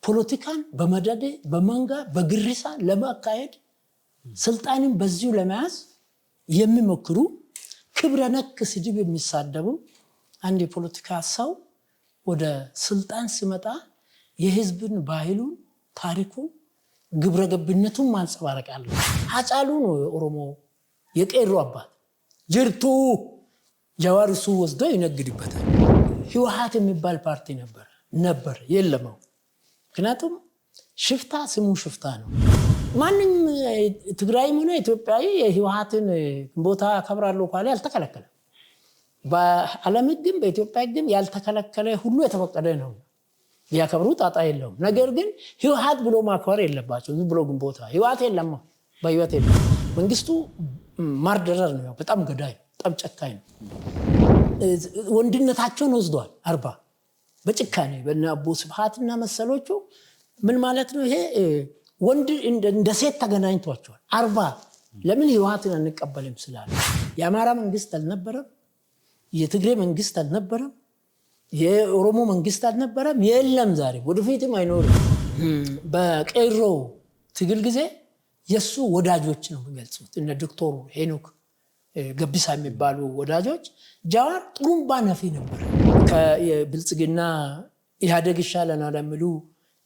ፖለቲካን በመደደ በመንጋ በግሪሳ ለማካሄድ ስልጣንን በዚሁ ለመያዝ የሚሞክሩ ክብረ ነክ ስድብ የሚሳደቡ አንድ የፖለቲካ ሰው ወደ ስልጣን ሲመጣ የህዝብን ባህሉን ታሪኩን ግብረ ገብነቱን ማንጸባረቅ አለ። ሃጫሉ ነው የኦሮሞ የቄሮ አባት ጅርቱ ጃዋር እሱ ወስዶ ይነግድበታል። ህወሓት የሚባል ፓርቲ ነበር የለም። ምክንያቱም ሽፍታ ስሙ ሽፍታ ነው። ማንም ትግራይም ሆነ ኢትዮጵያዊ የህወሓትን ቦታ አከብራለሁ ካለ ያልተከለከለ በዓለም ህግም በኢትዮጵያ ህግም ያልተከለከለ ሁሉ የተፈቀደ ነው። ያከብሩ ጣጣ የለውም። ነገር ግን ህወሓት ብሎ ማክበር የለባቸው። ዝም ብሎ ግን ቦታ ህወሓት የለም በህይወት የለም። መንግስቱ ማርደረር ነው፣ በጣም ገዳይ በጣም ጨካኝ ነው። ወንድነታቸውን ወስዷል 40 በጭካኔ በእነ አቦ ስብሃትና መሰሎቹ ምን ማለት ነው? ይሄ ወንድ እንደ ሴት ተገናኝቷቸዋል 40 ለምን ህወሓትን አንቀበልም ስላለ። የአማራ መንግስት አልነበረም፣ የትግሬ መንግስት አልነበረም፣ የኦሮሞ መንግስት አልነበረም፣ የለም ዛሬ ወደፊትም አይኖርም። በቄሮ ትግል ጊዜ የሱ ወዳጆች ነው የሚገልጹት እነ ዶክተር ሄኖክ ገቢሳ የሚባሉ ወዳጆች ጃዋር ጥሩምባ ነፊ ነበር። ከብልጽግና ኢህአዴግ ይሻለናል የሚሉ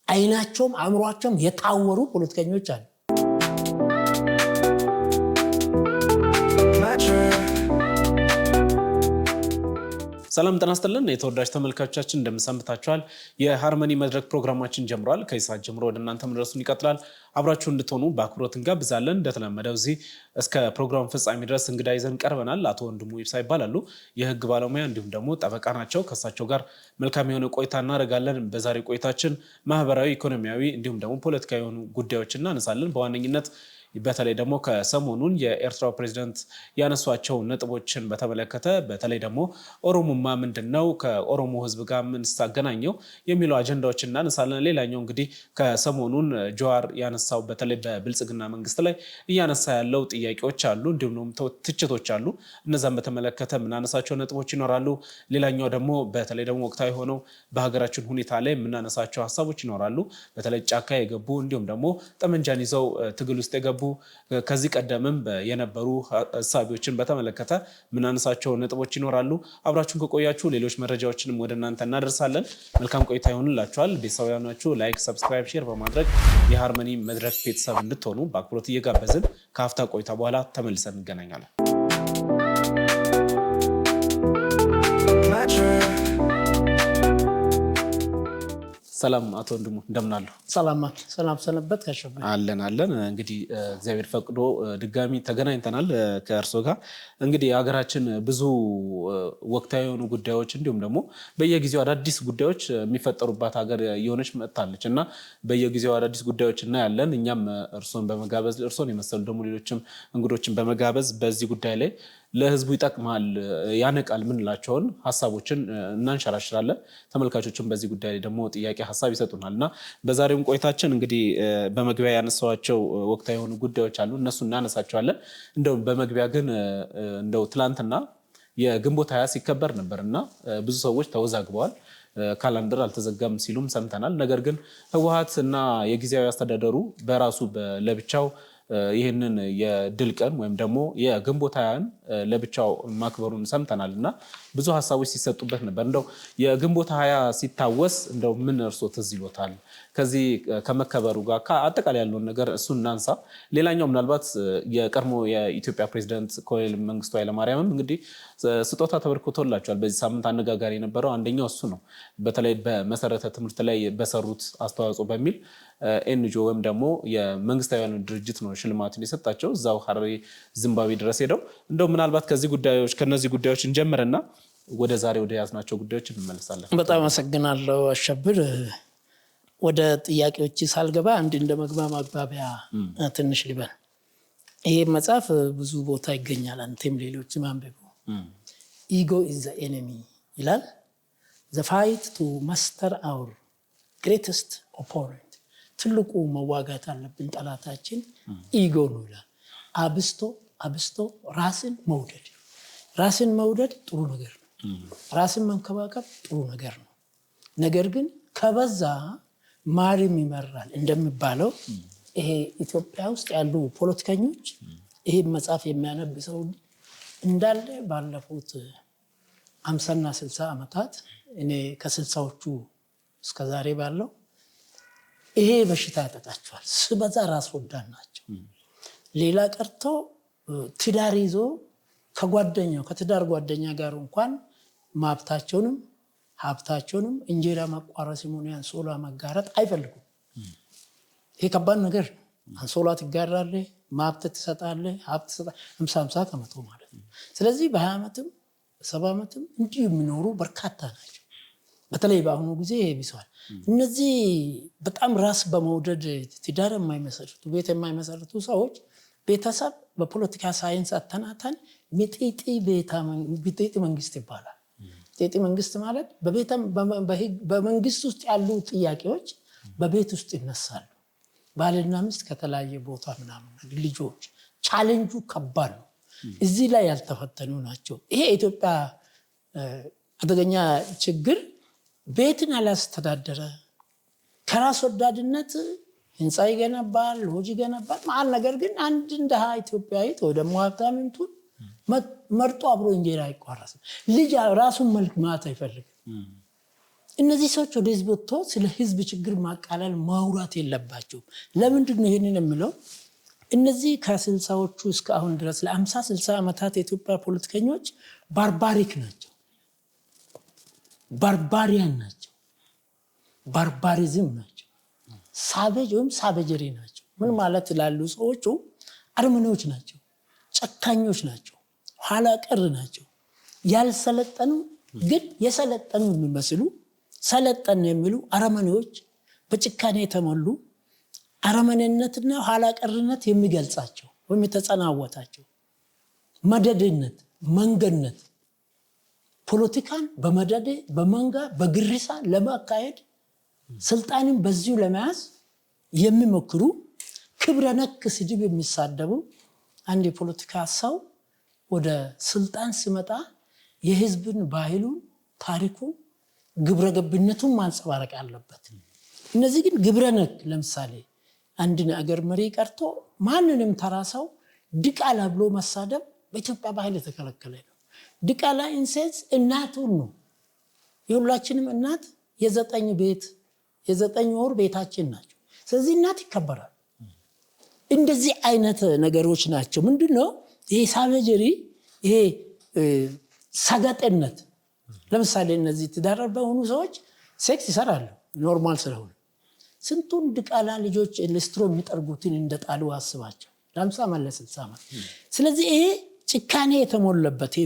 አይናቸውም አእምሯቸውም የታወሩ ፖለቲከኞች አሉ። ሰላም ጤና ይስጥልን የተወዳጅ ተመልካቾቻችን እንደምሰንብታችኋል። የሃርመኒ መድረክ ፕሮግራማችን ጀምሯል። ከይሳት ጀምሮ ወደ እናንተ መድረሱን ይቀጥላል። አብራችሁ እንድትሆኑ በአክብሮት እንጋብዛለን። እንደተለመደው እዚህ እስከ ፕሮግራም ፍጻሜ ድረስ እንግዳ ይዘን ቀርበናል። አቶ ወንድሙ ይብሳ ይባላሉ። የህግ ባለሙያ እንዲሁም ደግሞ ጠበቃ ናቸው። ከእሳቸው ጋር መልካም የሆነ ቆይታ እናደርጋለን። በዛሬ ቆይታችን ማህበራዊ፣ ኢኮኖሚያዊ እንዲሁም ደግሞ ፖለቲካዊ የሆኑ ጉዳዮች እናነሳለን። በዋነኝነት በተለይ ደግሞ ከሰሞኑን የኤርትራው ፕሬዝዳንት ያነሷቸው ነጥቦችን በተመለከተ በተለይ ደግሞ ኦሮሞማ ምንድነው ከኦሮሞ ህዝብ ጋር ምን ሳገናኘው የሚሉ አጀንዳዎችን እናነሳለን። ሌላኛው እንግዲህ ከሰሞኑን ጀዋር ያነሳው በተለይ በብልጽግና መንግስት ላይ እያነሳ ያለው ጥያቄዎች አሉ፣ እንዲሁም ደግሞ ትችቶች አሉ። እነዛን በተመለከተ የምናነሳቸው ነጥቦች ይኖራሉ። ሌላኛው ደግሞ በተለይ ደግሞ ወቅታዊ ሆነው በሀገራችን ሁኔታ ላይ የምናነሳቸው ሀሳቦች ይኖራሉ። በተለይ ጫካ የገቡ እንዲሁም ደግሞ ጠመንጃን ይዘው ትግል ውስጥ የገቡ ከዚህ ቀደምም የነበሩ ሀሳቦችን በተመለከተ ምናነሳቸው ነጥቦች ይኖራሉ። አብራችሁን ከቆያችሁ ሌሎች መረጃዎችንም ወደ እናንተ እናደርሳለን። መልካም ቆይታ ይሁንላችኋል። ቤተሰባያናችሁ ላይክ፣ ሰብስክራይብ፣ ሼር በማድረግ የሃርመኒ መድረክ ቤተሰብ እንድትሆኑ በአክብሮት እየጋበዝን ከአፍታ ቆይታ በኋላ ተመልሰን እንገናኛለን። ሰላም አቶ ወንድሙ እንደምናሉ? ሰላም ሰነበት ከሸበ አለን። እንግዲህ እግዚአብሔር ፈቅዶ ድጋሚ ተገናኝተናል ከእርሶ ጋር። እንግዲህ ሀገራችን ብዙ ወቅታዊ የሆኑ ጉዳዮች እንዲሁም ደግሞ በየጊዜው አዳዲስ ጉዳዮች የሚፈጠሩባት ሀገር የሆነች መጥታለች እና በየጊዜው አዳዲስ ጉዳዮች እናያለን። እኛም እርሶን በመጋበዝ እርሶን የመሰሉ ደግሞ ሌሎችም እንግዶችን በመጋበዝ በዚህ ጉዳይ ላይ ለህዝቡ ይጠቅማል ያነቃል ምንላቸውን ሀሳቦችን እናንሸራሽራለን። ተመልካቾችም በዚህ ጉዳይ ላይ ደግሞ ጥያቄ ሀሳብ ይሰጡናል እና በዛሬውም ቆይታችን እንግዲህ በመግቢያ ያነሳዋቸው ወቅታዊ የሆኑ ጉዳዮች አሉ፣ እነሱ እናነሳቸዋለን። እንደው በመግቢያ ግን እንደው ትላንትና የግንቦት 20 ሲከበር ነበር እና ብዙ ሰዎች ተወዛግበዋል። ካላንደር አልተዘጋም ሲሉም ሰምተናል። ነገር ግን ህወሓት እና የጊዜያዊ አስተዳደሩ በራሱ ለብቻው ይህንን የድል ቀን ወይም ደግሞ የግንቦት 20ን ለብቻው ማክበሩን ሰምተናል እና ብዙ ሀሳቦች ሲሰጡበት ነበር። እንደው የግንቦት 20 ሲታወስ እንደው ምን እርሶ ትዝ ይሎታል? ከዚህ ከመከበሩ ጋር አጠቃላይ ያለውን ነገር እሱን እናንሳ። ሌላኛው ምናልባት የቀድሞ የኢትዮጵያ ፕሬዝዳንት ኮሎኔል መንግስቱ ኃይለማርያምም እንግዲህ ስጦታ ተበርክቶላቸዋል። በዚህ ሳምንት አነጋጋሪ የነበረው አንደኛው እሱ ነው። በተለይ በመሰረተ ትምህርት ላይ በሰሩት አስተዋጽኦ በሚል ኤንጂኦ ወይም ደግሞ የመንግስታዊ ያልሆነ ድርጅት ነው ሽልማቱን የሰጣቸው እዛው ሐረሪ ዚምባብዌ ድረስ ሄደው። እንደው ምናልባት ከነዚህ ጉዳዮች እንጀምርና ወደ ዛሬ ወደ ያዝናቸው ጉዳዮች እንመለሳለን። በጣም አመሰግናለሁ አሸብር። ወደ ጥያቄዎች ሳልገባ አንድ እንደ ማግባቢያ ትንሽ ልበል። ይሄ መጽሐፍ ብዙ ቦታ ይገኛል፣ አንተም ሌሎችም አንብቡ። ኢጎ ኢዝ ዘ ኤኒሚ ይላል። ዘ ፋይት ቱ ማስተር አወር ግሬተስት ኦፖነንት፣ ትልቁ መዋጋት አለብን ጠላታችን ኢጎ ነው ይላል። አብስቶ ራስን መውደድ ጥሩ ነገር ነው። ራስን መንከባከብ ጥሩ ነገር ነው። ነገር ግን ከበዛ ማርም ይመራል እንደሚባለው ይሄ ኢትዮጵያ ውስጥ ያሉ ፖለቲከኞች ይሄ መጽሐፍ የሚያነብ ሰው እንዳለ ባለፉት 50 እና 60 ዓመታት እኔ ከ60ዎቹ እስከ ዛሬ ባለው ይሄ በሽታ ያጠቃቸዋል። ስበዛ ራስ ወዳድ ናቸው። ሌላ ቀርቶ ትዳር ይዞ ከትዳር ጓደኛ ጋር እንኳን ሀብታቸውንም እንጀራ ማቋረስ ሆነ አንሶላ መጋራት አይፈልጉም። ይሄ ከባድ ነገር ነው። አንሶላ ትጋራለህ፣ ማብት ትሰጣለህ፣ ሀብት ትሰጣለህ 50 ከመቶ ማለት ነው። ስለዚህ በ20 ዓመትም 70 ዓመትም እንዲሁ የሚኖሩ በርካታ ናቸው። በተለይ በአሁኑ ጊዜ ይብሷል። እነዚህ በጣም ራስ በመውደድ ትዳር የማይመሰርቱ ቤት የማይመሰርቱ ሰዎች ቤተሰብ በፖለቲካ ሳይንስ አተናተን ሚጢጢ መንግስት ይባላል። ሚጢጢ መንግስት ማለት በመንግስት ውስጥ ያሉ ጥያቄዎች በቤት ውስጥ ይነሳሉ። ባልና ሚስት ከተለያየ ቦታ ምናምን ልጆች ቻሌንጁ ከባድ ነው። እዚህ ላይ ያልተፈተኑ ናቸው። ይሄ የኢትዮጵያ አደገኛ ችግር ቤትን ያላስተዳደረ ከራስ ወዳድነት ህንፃ ይገነባል፣ ሎጅ ይገነባል ማለት ነገር ግን አንድ እንደሃ ኢትዮጵያዊት ወይ ደግሞ ሀብታምንቱን መርጦ አብሮ እንጀራ አይቋረስም። ልጅ ራሱን መልክ ማት አይፈልግም። እነዚህ ሰዎች ወደ ህዝብ ወጥቶ ስለ ህዝብ ችግር ማቃለል ማውራት የለባቸውም። ለምንድን ነው ይሄንን የምለው? እነዚህ ከ60ዎቹ እስከ አሁን ድረስ ለ50-60 ዓመታት የኢትዮጵያ ፖለቲከኞች ባርባሪክ ናቸው፣ ባርባሪያን ናቸው፣ ባርባሪዝም ናቸው፣ ሳቬጅ ወይም ሳቬጀሪ ናቸው። ምን ማለት ላሉ ሰዎቹ አርመኔዎች ናቸው፣ ጨካኞች ናቸው፣ ኋላ ቀር ናቸው፣ ያልሰለጠኑ ግን የሰለጠኑ የሚመስሉ ሰለጠን የሚሉ አረመኔዎች፣ በጭካኔ የተሞሉ አረመኔነትና ኋላ ቀርነት የሚገልጻቸው ወይም የተጸናወታቸው መደድነት፣ መንገነት፣ ፖለቲካን በመደድ በመንጋ በግሪሳ ለማካሄድ ስልጣንን በዚሁ ለመያዝ የሚሞክሩ ክብረ ነክ ስድብ የሚሳደቡ አንድ የፖለቲካ ሰው ወደ ስልጣን ሲመጣ የህዝብን ባህሉን፣ ታሪኩን፣ ግብረገብነቱን ማንጸባረቅ አለበት። እነዚህ ግን ግብረ ነክ ለምሳሌ አንድ ነገር መሪ ቀርቶ ማንንም ተራ ሰው ድቃላ ብሎ መሳደብ በኢትዮጵያ ባህል የተከለከለ ነው። ድቃላ ኢንሴንስ እናቱን ነው። የሁላችንም እናት የ9 ወር ቤታችን ናቸው። ስለዚህ እናት ይከበራል። እንደዚህ አይነት ነገሮች ናቸው። ምንድነው ይሄ ሳቬጀሪ፣ ይሄ ሰገጤነት። ለምሳሌ እነዚህ ትዳር በሆኑ ሰዎች ሴክስ ይሰራሉ ኖርማል ስለሆነ። ስንቱን ድቃላ ልጆች ሊስትሮ የሚጠርጉትን እንደጣሉ አስባቸው ለ50 ዓመት ለ60 ዓመት። ስለዚህ ይሄ ጭካኔ የተሞለበት ይሄ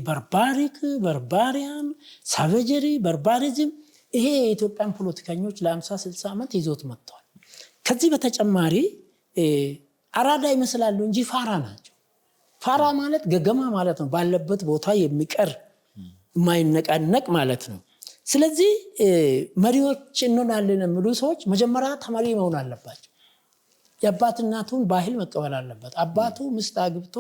ባርባሪያን፣ ሳቬጀሪ፣ ባርባሪዝም ይሄ የኢትዮጵያን ፖለቲከኞች ለ50-60 ዓመት ይዞት መጥተዋል። ከዚህ በተጨማሪ አራዳ ይመስላሉ እንጂ ፋራ ናቸው። ፋራ ማለት ገገማ ማለት ነው። ባለበት ቦታ የሚቀር የማይነቃነቅ ማለት ነው። ስለዚህ መሪዎች እንሆናለን የሚሉ ሰዎች መጀመሪያ ተማሪ መሆን አለባቸው። የአባት እናቱን ባህል መቀበል አለበት። አባቱ ሚስት አግብቶ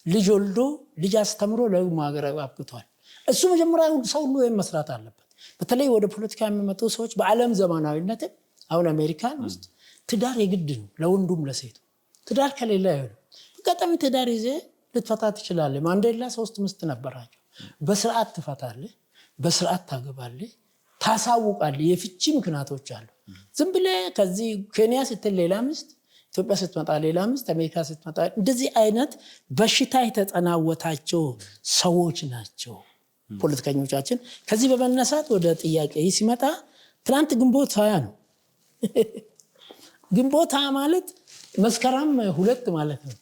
ልጅ ወልዶ ልጅ አስተምሮ ለማገር አብቅቷል። እሱ መጀመሪያ ሰው ሁሉ መስራት አለበት። በተለይ ወደ ፖለቲካ የሚመጡ ሰዎች በዓለም ዘመናዊነት አሁን አሜሪካን ውስጥ ትዳር የግድ ነው ለወንዱም ለሴቱ። ትዳር ከሌላ አይሆንም። በቀጥታ ትዳር ይዘ ልትፈታ ትችላለህ። ማንዴላ 3 ሚስት ነበራቸው። በስርዓት ትፈታለህ፣ በስርዓት ታገባለህ፣ ታሳውቃለህ። የፍቺ ምክንያቶች አሉ። ዝም ብለህ ከዚህ ኬንያ ስትል ሌላ ሚስት፣ ኢትዮጵያ ስትመጣ ሌላ ሚስት፣ አሜሪካ ስትመጣ እንደዚህ አይነት በሽታ የተጠናወታቸው ሰዎች ናቸው ፖለቲከኞቻችን። ከዚህ በመነሳት ወደ ጥያቄ ሲመጣ ትናንት ግንቦት 20 ነው። ግንቦት 20 ማለት መስከረም 2 ማለት ነው።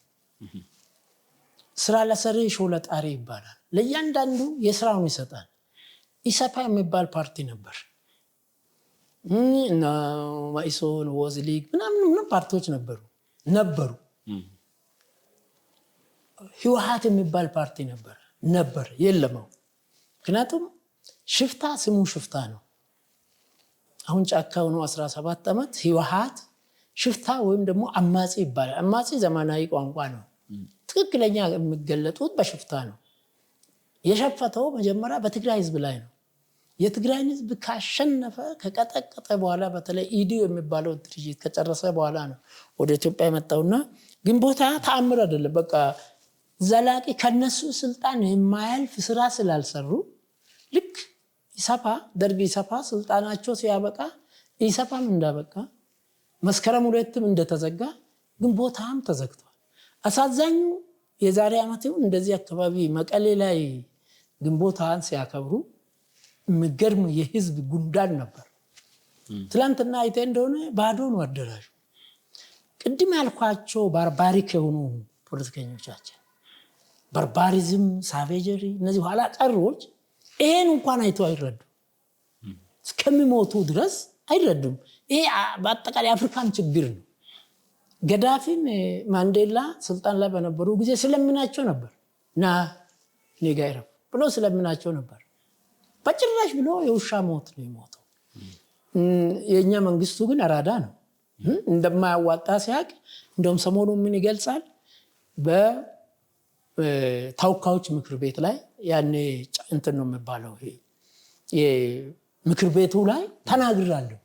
ስራ ለሰሪ ሾለ ጣሪ ይባላል። ለእያንዳንዱ የስራውን ይሰጣል። ኢሰፓ የሚባል ፓርቲ ነበር እና ማኢሶን፣ ወዝ ሊግ ምናምን ፓርቲዎች ነበሩ። ህወሓት የሚባል ፓርቲ ነበር የለም። ምክንያቱም ሽፍታ ስሙ ሽፍታ ነው። አሁን ጫካ ሆኖ 17 ዓመት ህወሓት ሽፍታ ወይም ደግሞ አማጺ ይባላል። አማጺ ዘመናዊ ቋንቋ ነው። ትክክለኛ የሚገለጡት በሽፍታ ነው። የሸፈተው መጀመሪያ በትግራይ ህዝብ ላይ ነው። የትግራይን ህዝብ ካሸነፈ ከቀጠቀጠ በኋላ በተለይ ኢዲዩ የሚባለው ድርጅት ከጨረሰ በኋላ ነው ወደ ኢትዮጵያ የመጣውና ግንቦት ተአምር አይደለም። በቃ ዘላቂ ከነሱ ስልጣን የማያልፍ ስራ ስላልሰሩ ልክ ኢሰፓ ደርግ ኢሰፓ ስልጣናቸው ሲያበቃ ኢሰፓም እንዳበቃ መስከረም 2ም እንደተዘጋ ግንቦትም ተዘግቷል። አሳዛኙ የዛሬ ዓመትም እንደዚህ አካባቢ መቀሌ ላይ ግንቦትን ሲያከብሩ ምገርም የህዝብ ጉንዳን ነበር። ትላንትና አይተ እንደሆነ ባዶ ነው አደራሹ። ቅድም ያልኳቸው ባርባሪክ የሆኑ ፖለቲከኞቻችን ባርባሪዝም፣ ሳቬጀሪ እነዚህ ኋላ ቀሮች ይሄን እንኳን አይተው አይረዱ እስከሚሞቱ ድረስ አይረዱም። ይሄ በአጠቃላይ አፍሪካን ችግር ነው። ገዳፊን ማንዴላ ስልጣን ላይ በነበሩ ጊዜ ስለምናቸው ነበር ና ኔጋይራ ብሎ ስለምናቸው ነበር። በጭራሽ ብሎ የውሻ ሞት ነው የሞተው። የኛ መንግስቱ ግን አራዳ ነው። እንደማያዋጣ ሲያቅ እንደውም ሰሞኑ ምን ይገልጻል? በተወካዮች ምክር ቤት ላይ ያኔ እንትን ነው የሚባለው የምክር ቤቱ ላይ ተናግራለሁ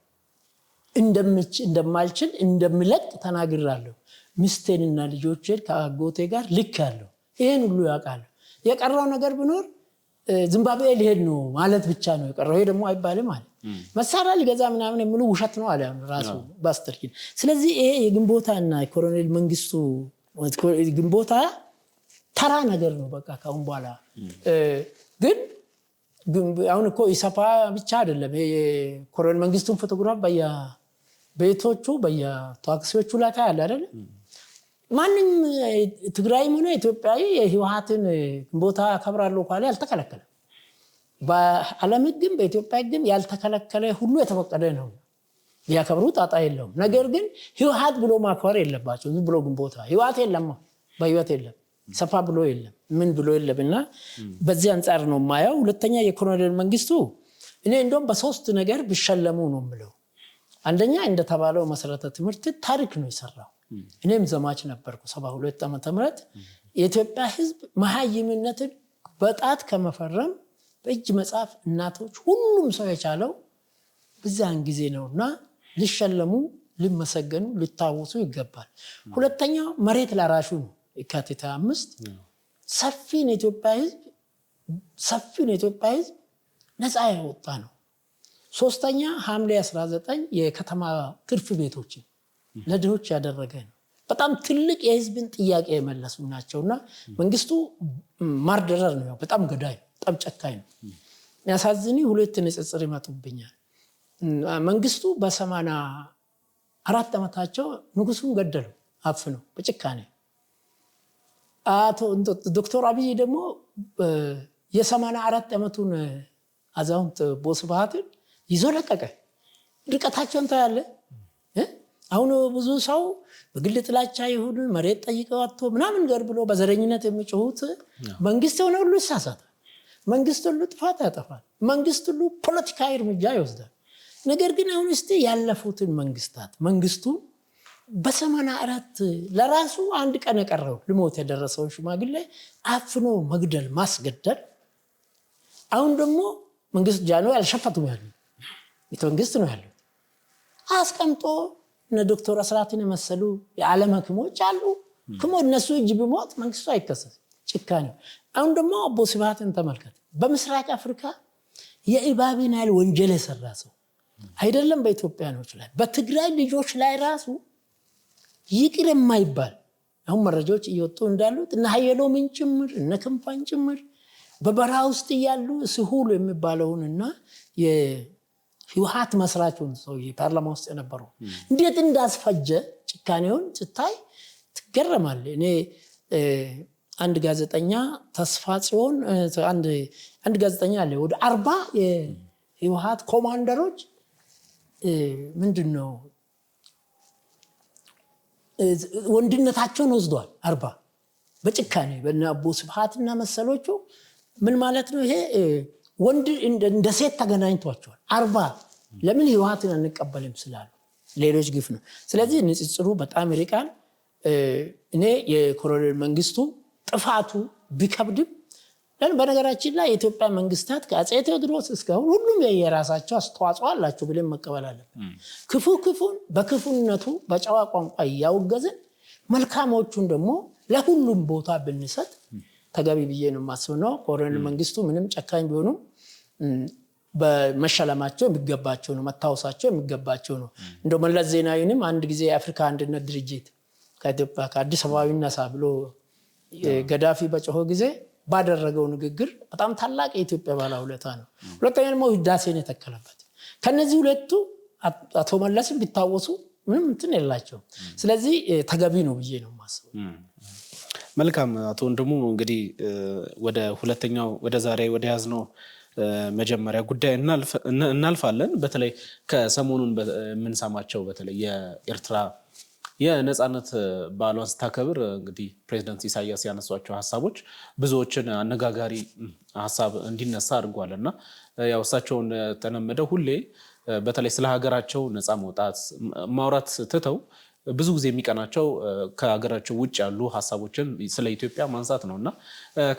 እንደማልችል እንደምለቅ ተናግራለሁ። ሚስቴንና ልጆቼን ከአጎቴ ጋር ልካለሁ። ይሄን ሁሉ ያውቃል። የቀረው ነገር ቢኖር ዚምባብዌ ሊሄድ ነው ማለት ብቻ ነው የቀረው። ይሄ ደግሞ አይባልም ማለት መሳሪያ ሊገዛ ምናምን የሚሉ ውሸት ነው አለ ራሱ ባስተርኪን። ስለዚህ ይሄ የግንቦታና ኮሎኔል መንግስቱ ግንቦታ ተራ ነገር ነው በቃ ካሁን በኋላ። ግን አሁን እኮ ኢሰፓ ብቻ አይደለም የኮሎኔል መንግስቱን ፎቶግራፍ በየቤቶቹ በየታክሲዎቹ ላይ ታያለ አይደል? ማንንም ትግራይም ሆነ ኢትዮጵያዊ የህወሓትን ግንቦታ አከብራለሁ ካለ ያልተከለከለ በዓለም ህግም በኢትዮጵያ ህግም ያልተከለከለ ሁሉ የተፈቀደ ነው። ቢያከብሩ ጣጣ የለውም። ነገር ግን ህወሓት ብሎ ማክበር የለባቸው። ዝም ብሎ ግንቦታ ህወሓት የለም በህይወት የለም ሰፋ ብሎ የለም ምን ብሎ የለምና በዚህ አንፃር ነው ማያው። ሁለተኛ የኮሎኔል መንግስቱ እኔ እንደውም በሶስት ነገር ቢሸለሙ ነው የምለው። አንደኛ እንደተባለው መሰረተ ትምህርት ታሪክ ነው የሰራው። እኔም ዘማች ነበርኩ 72 ዓመተ ምህረት የኢትዮጵያ ህዝብ መሃይምነትን በጣት ከመፈረም በእጅ መጻፍ እናቶች ሁሉም ሰው የቻለው በዛን ጊዜ ነውና ሊሸለሙ ሊመሰገኑ ሊታወሱ ይገባል። ሁለተኛው መሬት ላራሹ ነው። የካቲት 5 ሰፊን የኢትዮጵያ ህዝብ ነፃ ያወጣ ነው። ሶስተኛ ሐምሌ 19 የከተማ ትርፍ ቤቶችን ለድሆች ያደረገ ነው። በጣም ትልቅ የህዝብን ጥያቄ የመለሱ ናቸውና መንግስቱ ማርደረር ነው። በጣም ገዳይ ነው። በጣም ጨካኝ ነው። ያሳዝኒ ሁለት ንጽጽር ይመጡብኛል። መንግስቱ በ84 ዓመታቸው ንጉሱን ገደሉ አፍነው በጭካኔ። ዶክተር አብይ ደግሞ የ84 ዓመቱን አዛውንት ቦስብሃትን ይዞ ለቀቀ። ርቀታቸውን ታያለ። አሁን ብዙ ሰው በግል ጥላቻ ይሁን መሬት ጠይቀው አጥቶ ምናምን ገር ብሎ በዘረኝነት የሚጮሁት መንግስት የሆነ ሁሉ ይሳሳታል። መንግስት ሁሉ ጥፋት ያጠፋል። መንግስት ሁሉ ፖለቲካዊ እርምጃ ይወስዳል። ነገር ግን አሁን እስቲ ያለፉትን መንግስታት መንግስቱ በ84 ለራሱ አንድ ቀን የቀረው ልሞት የደረሰውን ሽማግሌ አፍኖ መግደል ማስገደል። አሁን ደግሞ መንግስት ጃኖ ያልሸፈቱም ያሉ መንግስት ነው ያለው አስቀምጦ እነ ዶክተር አስራትን የመሰሉ የዓለም ሐኪሞች አሉ። ክሞ እነሱ እጅ ቢሞት መንግስቱ አይከሰስ ጭካኔ። አሁን ደግሞ አቦ ስብሃትን ተመልከት። በምስራቅ አፍሪካ የኢባቢን ያህል ወንጀል የሰራ ሰው አይደለም በኢትዮጵያኖች ላይ በትግራይ ልጆች ላይ ራሱ ይቅር የማይባል አሁን መረጃዎች እየወጡ እንዳሉት እና ሀየሎምን ጭምር እነ ክንፋን ጭምር በበረሃ ውስጥ ያሉ ስሁሉ የሚባለውንና የህወሓት መስራቹን ሰው ፓርላማ ውስጥ የነበረው እንዴት እንዳስፈጀ ጭካኔውን ስታይ ትገረማለህ። እኔ አንድ ጋዜጠኛ ተስፋ ጽዮን አንድ ጋዜጠኛ አለ ወደ 40 የህወሓት ኮማንደሮች ምንድነው ወንድነታቸውን ወስዷል። 40 በጭካኔ በአቦ ስብሃትና መሰሎቹ ምን ማለት ነው? ይሄ ወንድ እንደ ሴት ተገናኝቷቸዋል 40 ለምን ህወሓትን አንቀበልም ስላሉ ሌሎች ግፍ ነው። ስለዚህ ንጽጽሩ በጣም ይርቃል። እኔ የኮሎኔል መንግስቱ ጥፋቱ ቢከብድም በነገራችን ላይ የኢትዮጵያ መንግስታት ከአፄ ቴዎድሮስ እስካሁን ሁሉም የራሳቸው አስተዋጽኦ አላቸው ብለን መቀበል አለብን። ክፉን በክፉነቱ በጨዋ ቋንቋ እያወገዝን መልካሞቹን ደግሞ ለሁሉም ቦታ ብንሰጥ ተገቢ ብዬ ነው የማስበው። ኮሎኔል መንግስቱ ምንም ጨካኝ ቢሆኑ በመሸለማቸው የሚገባቸው ነው፣ መታወሳቸው የሚገባቸው ነው። እንደው መለስ ዜናዊንም አንድ ጊዜ የአፍሪካ አንድነት ድርጅት ከኢትዮጵያ ከአዲስ አበባ ይነሳ ብሎ ገዳፊ በጮኸ ጊዜ ባደረገው ንግግር በጣም ታላቅ የኢትዮጵያ ባለውለታ ነው። ሁለተኛ ደግሞ ህዳሴን የተከለበት ከነዚህ ሁለቱ አቶ መለስም ቢታወሱ ምንም እንትን የላቸው። ስለዚህ ተገቢ ነው ብዬ ነው የማስበው። መልካም አቶ ወንድሙ እንግዲህ ወደ ሁለተኛው ወደ ዛሬ ወደ ያዝነው መጀመሪያ ጉዳይ እናልፋለን። በተለይ ከሰሞኑን የምንሰማቸው በተለይ የኤርትራ የነጻነት በዓሏን ስታከብር እንግዲህ ፕሬዝዳንት ኢሳያስ ያነሷቸው ሀሳቦች ብዙዎችን አነጋጋሪ ሀሳብ እንዲነሳ አድርጓልና ያው እሳቸውን ተነመደ ሁሌ በተለይ ስለ ሀገራቸው ነፃ መውጣት ማውራት ትተው ብዙ ጊዜ የሚቀናቸው ከሀገራቸው ውጭ ያሉ ሀሳቦችን ስለ ኢትዮጵያ ማንሳት ነውና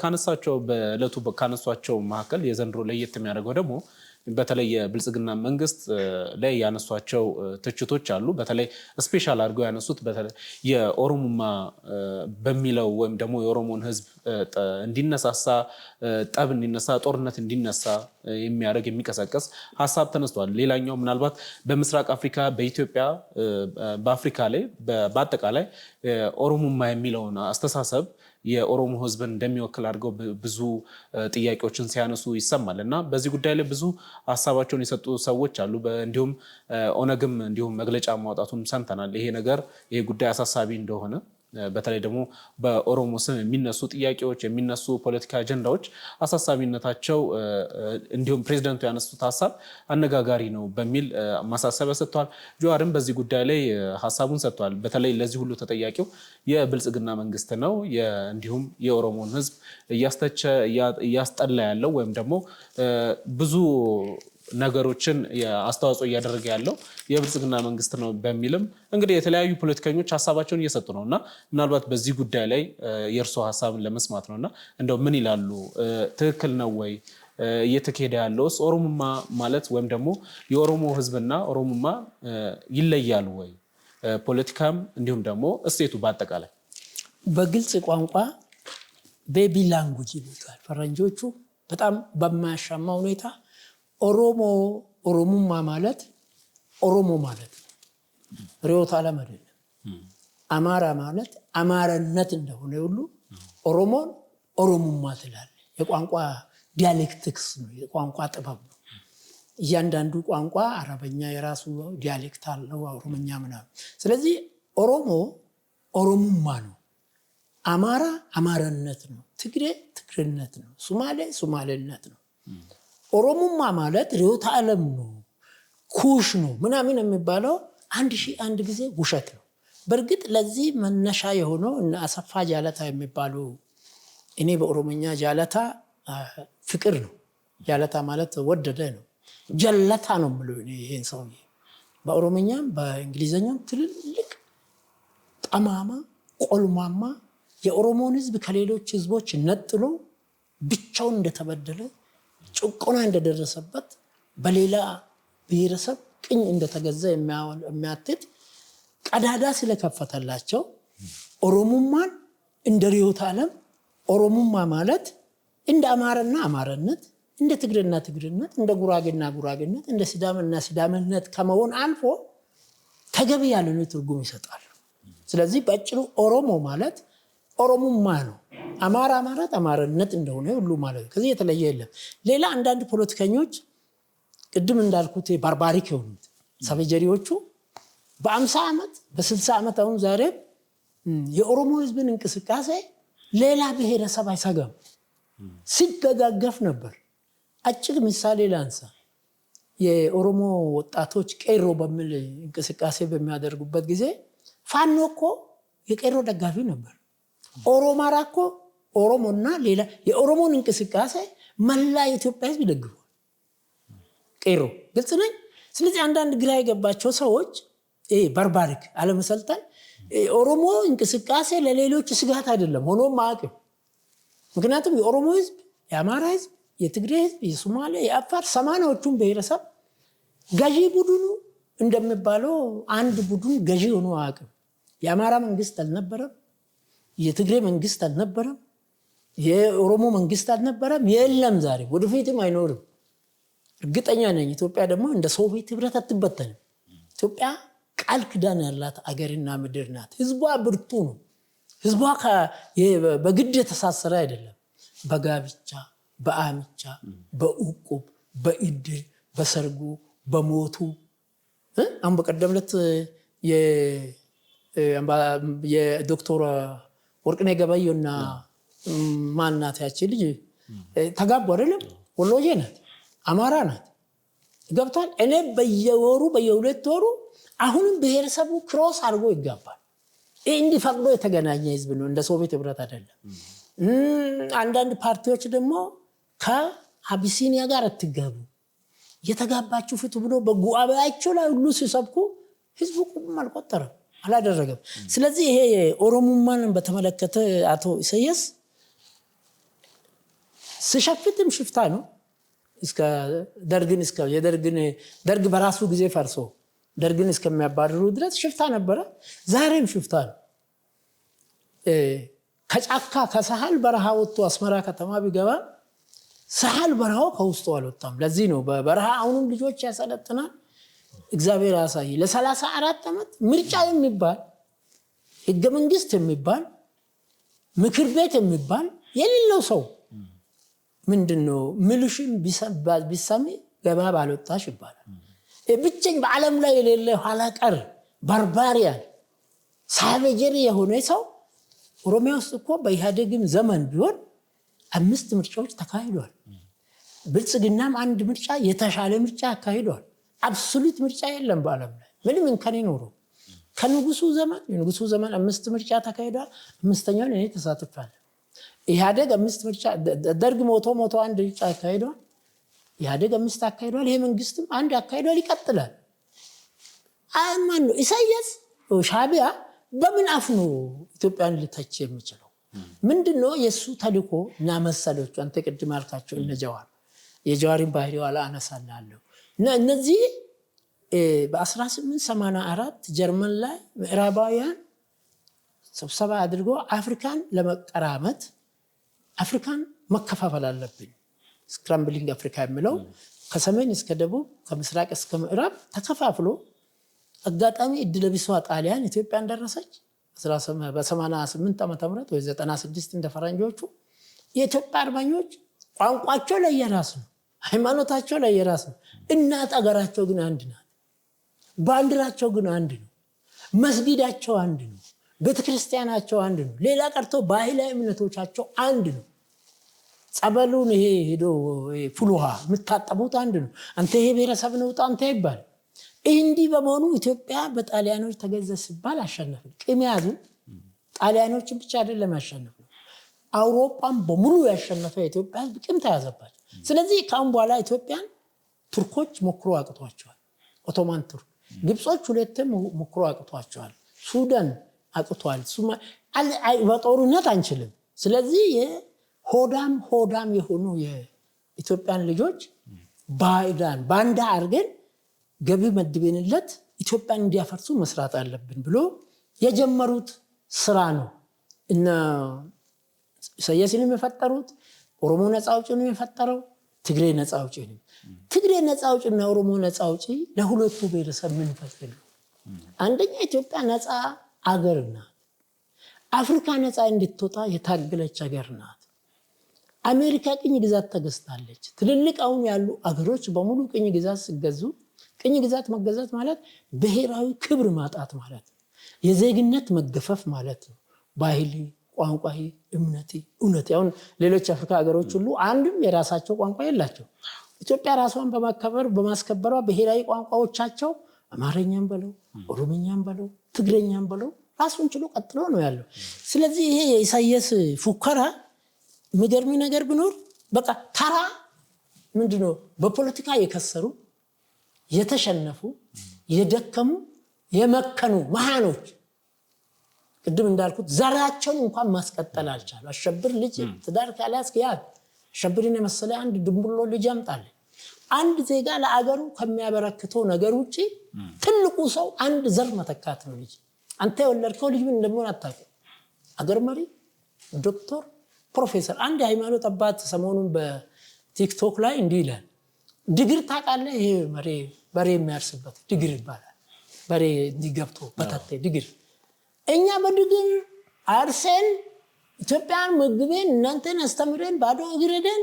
ካነሳቸው በእለቱ ካነሷቸው መካከል የዘንድሮ ለየት የሚያደርገው ደግሞ በተለይ የብልጽግና መንግስት ላይ ያነሷቸው ትችቶች አሉ። በተለይ ስፔሻል አድርገው ያነሱት በተለይ የኦሮሞማ በሚለው ወይም ደግሞ የኦሮሞን ህዝብ እንዲነሳሳ ጠብ እንዲነሳ ጦርነት እንዲነሳ የሚያደርግ የሚቀሰቀስ ሀሳብ ተነስቷል። ሌላኛው ምናልባት በምስራቅ አፍሪካ በኢትዮጵያ በአፍሪካ ላይ በአጠቃላይ ኦሮሞማ የሚለውን አስተሳሰብ የኦሮሞ ህዝብን እንደሚወክል አድርገው ብዙ ጥያቄዎችን ሲያነሱ ይሰማል እና በዚህ ጉዳይ ላይ ብዙ ሀሳባቸውን የሰጡ ሰዎች አሉ። እንዲሁም ኦነግም እንዲሁም መግለጫ ማውጣቱን ሰምተናል። ይሄ ጉዳይ አሳሳቢ እንደሆነ በተለይ ደግሞ በኦሮሞ ስም የሚነሱ ጥያቄዎች የሚነሱ ፖለቲካ አጀንዳዎች አሳሳቢነታቸው እንዲሁም ፕሬዝዳንቱ ያነሱት ሀሳብ አነጋጋሪ ነው በሚል ማሳሰቢያ ሰጥቷል። ጀዋርም በዚህ ጉዳይ ላይ ሀሳቡን ሰጥቷል። በተለይ ለዚህ ሁሉ ተጠያቂው የብልጽግና መንግስት ነው፣ እንዲሁም የኦሮሞን ህዝብ እያስተቸ እያስጠላ ያለው ወይም ደግሞ ብዙ ነገሮችን አስተዋጽኦ እያደረገ ያለው የብልጽግና መንግስት ነው በሚልም እንግዲህ የተለያዩ ፖለቲከኞች ሀሳባቸውን እየሰጡ ነውና ምናልባት በዚህ ጉዳይ ላይ የእርሶ ሀሳብን ለመስማት ነውና እንደው ምን ይላሉ? ትክክል ነው ወይ እየተካሄደ ያለውስ? ኦሮሞማ ማለት ወይም ደግሞ የኦሮሞ ህዝብና ኦሮሞማ ይለያሉ ወይ? ፖለቲካም እንዲሁም ደግሞ እሴቱ በአጠቃላይ በግልጽ ቋንቋ ቤቢ ላንጉጅ ይሉታል ፈረንጆቹ በጣም በማያሻማ ሁኔታ ኦሮሞማ ማለት ኦሮሞ ማለት ርዕዮተ ዓለም አይደለም። አማራ ማለት አማራነት እንደሆነ ሁሉ ኦሮሞን ኦሮሞማ ትላለህ። የቋንቋ ዲያሌክቲክስ ነው፣ የቋንቋ ጥበብ ነው። እያንዳንዱ ቋንቋ አረበኛ የራሱ ዲያሌክት አለው፣ ኦሮሞኛ ምናምን። ስለዚህ ኦሮሞማ ነው፣ አማራ አማራነት ነው፣ ትግሬ ትግሬነት ነው፣ ሶማሌ ሶማሌነት ነው። ኦሮሞማ ማለት ርዕዮተ ዓለም ነው፣ ኩሽ ነው ምናምን የሚባለው 1001 ጊዜ ውሸት ነው። በእርግጥ ለዚህ መነሻ የሆነው እነ አሰፋ ጃለታ የሚባሉ እኔ በኦሮሞኛ ጃለታ ፍቅር ነው፣ ጃለታ ማለት ወደደ ነው፣ ጀለታ ነው ብሎ ይሄን ሰው በኦሮሞኛም በእንግሊዘኛም ትልልቅ ጠማማ ቆልማማ የኦሮሞን ህዝብ ከሌሎች ህዝቦች ነጥሎ ብቻውን እንደተበደለ ጭቆና እንደደረሰበት በሌላ ብሔረሰብ ቅኝ እንደተገዛ የሚያትት ቀዳዳ ስለከፈተላቸው ኦሮሞማን እንደ ርዕዮተ ዓለም ኦሮሞማ ማለት እንደ አማራና አማራነት፣ እንደ ትግሬና ትግሬነት፣ እንደ ጉራጌና ጉራጌነት፣ እንደ ሲዳምና ሲዳምነት ከመሆን አልፎ ተገቢ ያልሆነ ትርጉም ይሰጣሉ። ስለዚህ በአጭሩ ኦሮሞ ማለት ኦሮሞማ ነው፣ አማራ ማለት አማራነት እንደሆነ ሁሉ ማለት ነው። ከዚህ የተለየ የለም። ሌላ አንዳንድ ፖለቲከኞች ቅድም እንዳልኩት ባርባሪክ የሆኑት ሰበጀሪዎቹ በ50 ዓመት በ60 ዓመት አሁን ዛሬ የኦሮሞ ህዝብን እንቅስቃሴ ሌላ ብሔረሰብ አይሰጋም፣ ሲደጋገፍ ነበር። አጭር ምሳሌ ላንሳ። የኦሮሞ ወጣቶች ቄሮ በሚል እንቅስቃሴ በሚያደርጉበት ጊዜ ፋኖ እኮ የቄሮ ደጋፊ ነበር። ኦሮማራ እኮ ኦሮሞና ሌላ የኦሮሞን እንቅስቃሴ መላ የኢትዮጵያ ህዝብ ይደግፋል። ቄሮ ግልጽ ነኝ። ስለዚህ አንዳንድ ግራ የገባቸው ሰዎች ባርባሪክ አለመሰልጠን ኦሮሞ እንቅስቃሴ ለሌሎች ስጋት አይደለም ሆኖ ማዕቀብ። ምክንያቱም የኦሮሞ ህዝብ የአማራ ህዝብ፣ የትግራይ ህዝብ፣ የሶማሌ፣ የአፋር 80ዎቹን ብሔረሰብ ገዢ ቡድኑ እንደሚባለው አንድ ቡድን ገዢ ሆኖ አያውቅም። የአማራ መንግስት አልነበረም፣ የትግራይ መንግስት አልነበረም፣ የኦሮሞ መንግስት አልነበረም፣ የለም፣ ዛሬ ወደፊትም አይኖርም። እርግጠኛ ነኝ ኢትዮጵያ ደግሞ እንደ ሶቪየት ህብረት አትበተንም። ኢትዮጵያ ቃል ኪዳን ያላት አገርና ምድር ናት። ህዝቧ ብርቱ ነው። ህዝቧ በግድ የተሳሰረ አይደለም። በጋብቻ፣ በአምቻ፣ በእቁብ፣ በእድር፣ በሰርጉ፣ በሞቱ አሁን በቀደም ዕለት የዶክተር ወርቅነህ ገበየሁና ማናት ያቺ ልጅ ተጋቡ አይደለም? ወሎዬ ናት፣ አማራ ናት። ገብቷል። እኔ በየወሩ በየ2 ወሩ አሁንም ብሔረሰቡ ክሮስ አድርጎ ይጋባል። ይህ እንዲፈቅዶ የተገናኘ ህዝብ ነው፣ እንደ ሶቪየት ህብረት አይደለም። አንዳንድ ፓርቲዎች ደግሞ ከአቢሲኒያ ጋር አትጋቡ፣ የተጋባችሁ ፍቱ ብሎ በጉባኤያቸው ላይ ሁሉ ሲሰብኩ ህዝቡ ቁም አልቆጠረም፣ አላደረገም። ስለዚህ ይሄ ኦሮሞማን በተመለከተ አቶ ኢሳያስ ሲሸፍትም ሽፍታ ነው። ደርግ በራሱ ጊዜ ፈርሶ ደርግን እስከሚያባርሩ ድረስ ሽፍታ ነበረ። ዛሬም ሽፍታ ነው። ከጫካ ከሳህል በረሃ ወጥቶ አስመራ ከተማ ቢገባ ሳህል በረሃው ከውስጡ አልወጣም። ለዚህ ነው በበረሃ አሁንም ልጆች ያሰለጥናል። እግዚአብሔር ያሳይ። ለ34 ዓመት ምርጫ የሚባል ህገ መንግስት የሚባል ምክር ቤት የሚባል የሌለው ሰው ምንድነው? ምልሽን ቢሰሚ ገባ ባልወጣሽ ይባላል። ብቸኝ በዓለም ላይ የሌለ ኋላቀር ባርባሪያን ሳቬጀሪ የሆነ ሰው ኦሮሚያ ውስጥ እኮ በኢህአዴግም ዘመን ቢሆን 5 ምርጫዎች ተካሂዷል። ብልጽግናም አንድ ምርጫ የተሻለ ምርጫ አካሂዷል። አብሶሉት ምርጫ የለም በዓለም ላይ ምንም እንከን ይኖረው። ከንጉሱ ዘመን 5 ምርጫ ተካሂዷል። 5ኛውን እኔ ተሳትፋለሁ። ኢህአዴግ 5 ምርጫ፣ ደርግ ሞቶ አንድ ምርጫ አካሂዷል። ኢህአዴግ 5 አካሂዷል። ይሄ መንግስትም አንድ አካሂዷል፣ ይቀጥላል። ማን ነው ኢሳያስ? ሻዕቢያ በምን አፍ ነው ኢትዮጵያን ሊተች የሚችለው? ምንድነው የሱ ተልእኮ? እና መሰሎቹ አንተ ቅድም ያልካቸው እነ ጀዋር፣ የጀዋሪን ባህሪ ዋላ አነሳላለሁ። እነዚህ በ1884 ጀርመን ላይ ምዕራባውያን ስብሰባ አድርጎ አፍሪካን ለመቀራመት አፍሪካን መከፋፈል አለብን፣ ስክራምብሊንግ አፍሪካ የሚለው ከሰሜን እስከ ደቡብ ከምስራቅ እስከ ምዕራብ ተከፋፍሎ አጋጣሚ እድለቢሷ ጣሊያን ኢትዮጵያን ደረሰች በ88 ዓመተ ምህረት ወይ 96 እንደ ፈረንጆቹ። የኢትዮጵያ አርበኞች ቋንቋቸው ለየራስ ነው፣ ሃይማኖታቸው ለየራስ ነው። እናት አገራቸው ግን አንድ ናት። ባንዲራቸው ግን አንድ ነው። መስጊዳቸው አንድ ነው። ቤተክርስቲያናቸው አንድ ነው። ሌላ ቀርቶ ባህላዊ እምነቶቻቸው አንድ ነው። ጸበሉን ይሄ ሄዶ ፉልውሃ የምታጠቡት አንድ ነው። አንተ ይሄ ብሔረሰብ ነው አንተ ይባል። እንዲህ በመሆኑ ኢትዮጵያ በጣሊያኖች ተገዘች ሲባል አሸነፈች። ቅም ያዙ። ጣሊያኖችን ብቻ አይደለም ያሸነፈው፣ አውሮፓን በሙሉ ያሸነፈ ኢትዮጵያ ቅም ተያዘባቸው። ስለዚህ ካሁን በኋላ ኢትዮጵያን ቱርኮች ሞክሮ አቅቷቸዋል። ኦቶማን ቱርክ፣ ግብጾች ሁለቱም ሞክሮ አቅቷቸዋል። ሱዳን አቅቷል። በጦርነት አንችልም። ስለዚህ ሆዳም የሆኑ የኢትዮጵያን ልጆች ባንዳ አድርገን ገቢ መድበንለት ኢትዮጵያን እንዲያፈርሱ መስራት አለብን ብሎ የጀመሩት ስራ ነው። እነ ኢሳያስንም የፈጠሩት ኦሮሞ ነፃ አውጪንም የፈጠረው ትግሬ ነፃ አውጪ ነው። ትግሬ ነፃ አውጪና ኦሮሞ ነፃ አውጪ ለሁለቱ ብሔረሰብ ምን ፈጥሩ? አንደኛ ኢትዮጵያ ነፃ አገር ናት። አፍሪካ ነፃ እንድትወጣ የታገለች አገር ናት። አሜሪካ ቅኝ ግዛት ተገዝታለች። ትልልቅ አሁን ያሉ አገሮች በሙሉ ቅኝ ግዛት ሲገዙ፣ ቅኝ ግዛት መገዛት ማለት ብሔራዊ ክብር ማጣት ማለት ነው። የዜግነት መገፈፍ ማለት ነው። ባህል፣ ቋንቋ፣ እምነት፣ እውነት። አሁን ሌሎች አፍሪካ ሀገሮች ሁሉ አንድም የራሳቸው ቋንቋ የላቸው። ኢትዮጵያ ራሷን በማስከበሯ ብሔራዊ ቋንቋዎቻቸው አማርኛም በለው ኦሮምኛም በለው ትግረኛም በለው ራሱን ችሎ ቀጥሎ ነው ያለው። ስለዚህ ይሄ የኢሳያስ ፉከራ የሚገርም ነገር ቢኖር በቃ ተራ ምንድነው? በፖለቲካ የከሰሩ የተሸነፉ የደከሙ የመከኑ መሃኖች ቅድም እንዳልኩት ዘራቸውን እንኳን ማስቀጠል አልቻሉ። አሸብር ልጅ ትዳር ካላስክ ያ አሸብርን የመሰለ አንድ ድንቡሎ ልጅ ያምጣልን። አንድ ዜጋ ለአገሩ ከሚያበረክተው ነገር ውጪ ትልቁ ሰው አንድ ዘር መተካት ነው። ልጅ አንተ የወለድከው ልጅ ምን እንደሚሆን አታውቅም። አገር መሪ፣ ዶክተር፣ ፕሮፌሰር። አንድ የሃይማኖት አባት ሰሞኑን በቲክቶክ ላይ እንዲህ ይላል፣ ድግር ታውቃለህ? ይሄ በሬ የሚያርስበት ድግር ይባላል። በሬ እንዲገብቶ በታቴ ድግር። እኛ በድግር አርሰን ኢትዮጵያን መግቤን እናንተን አስተምረን ባዶ እግር ሄደን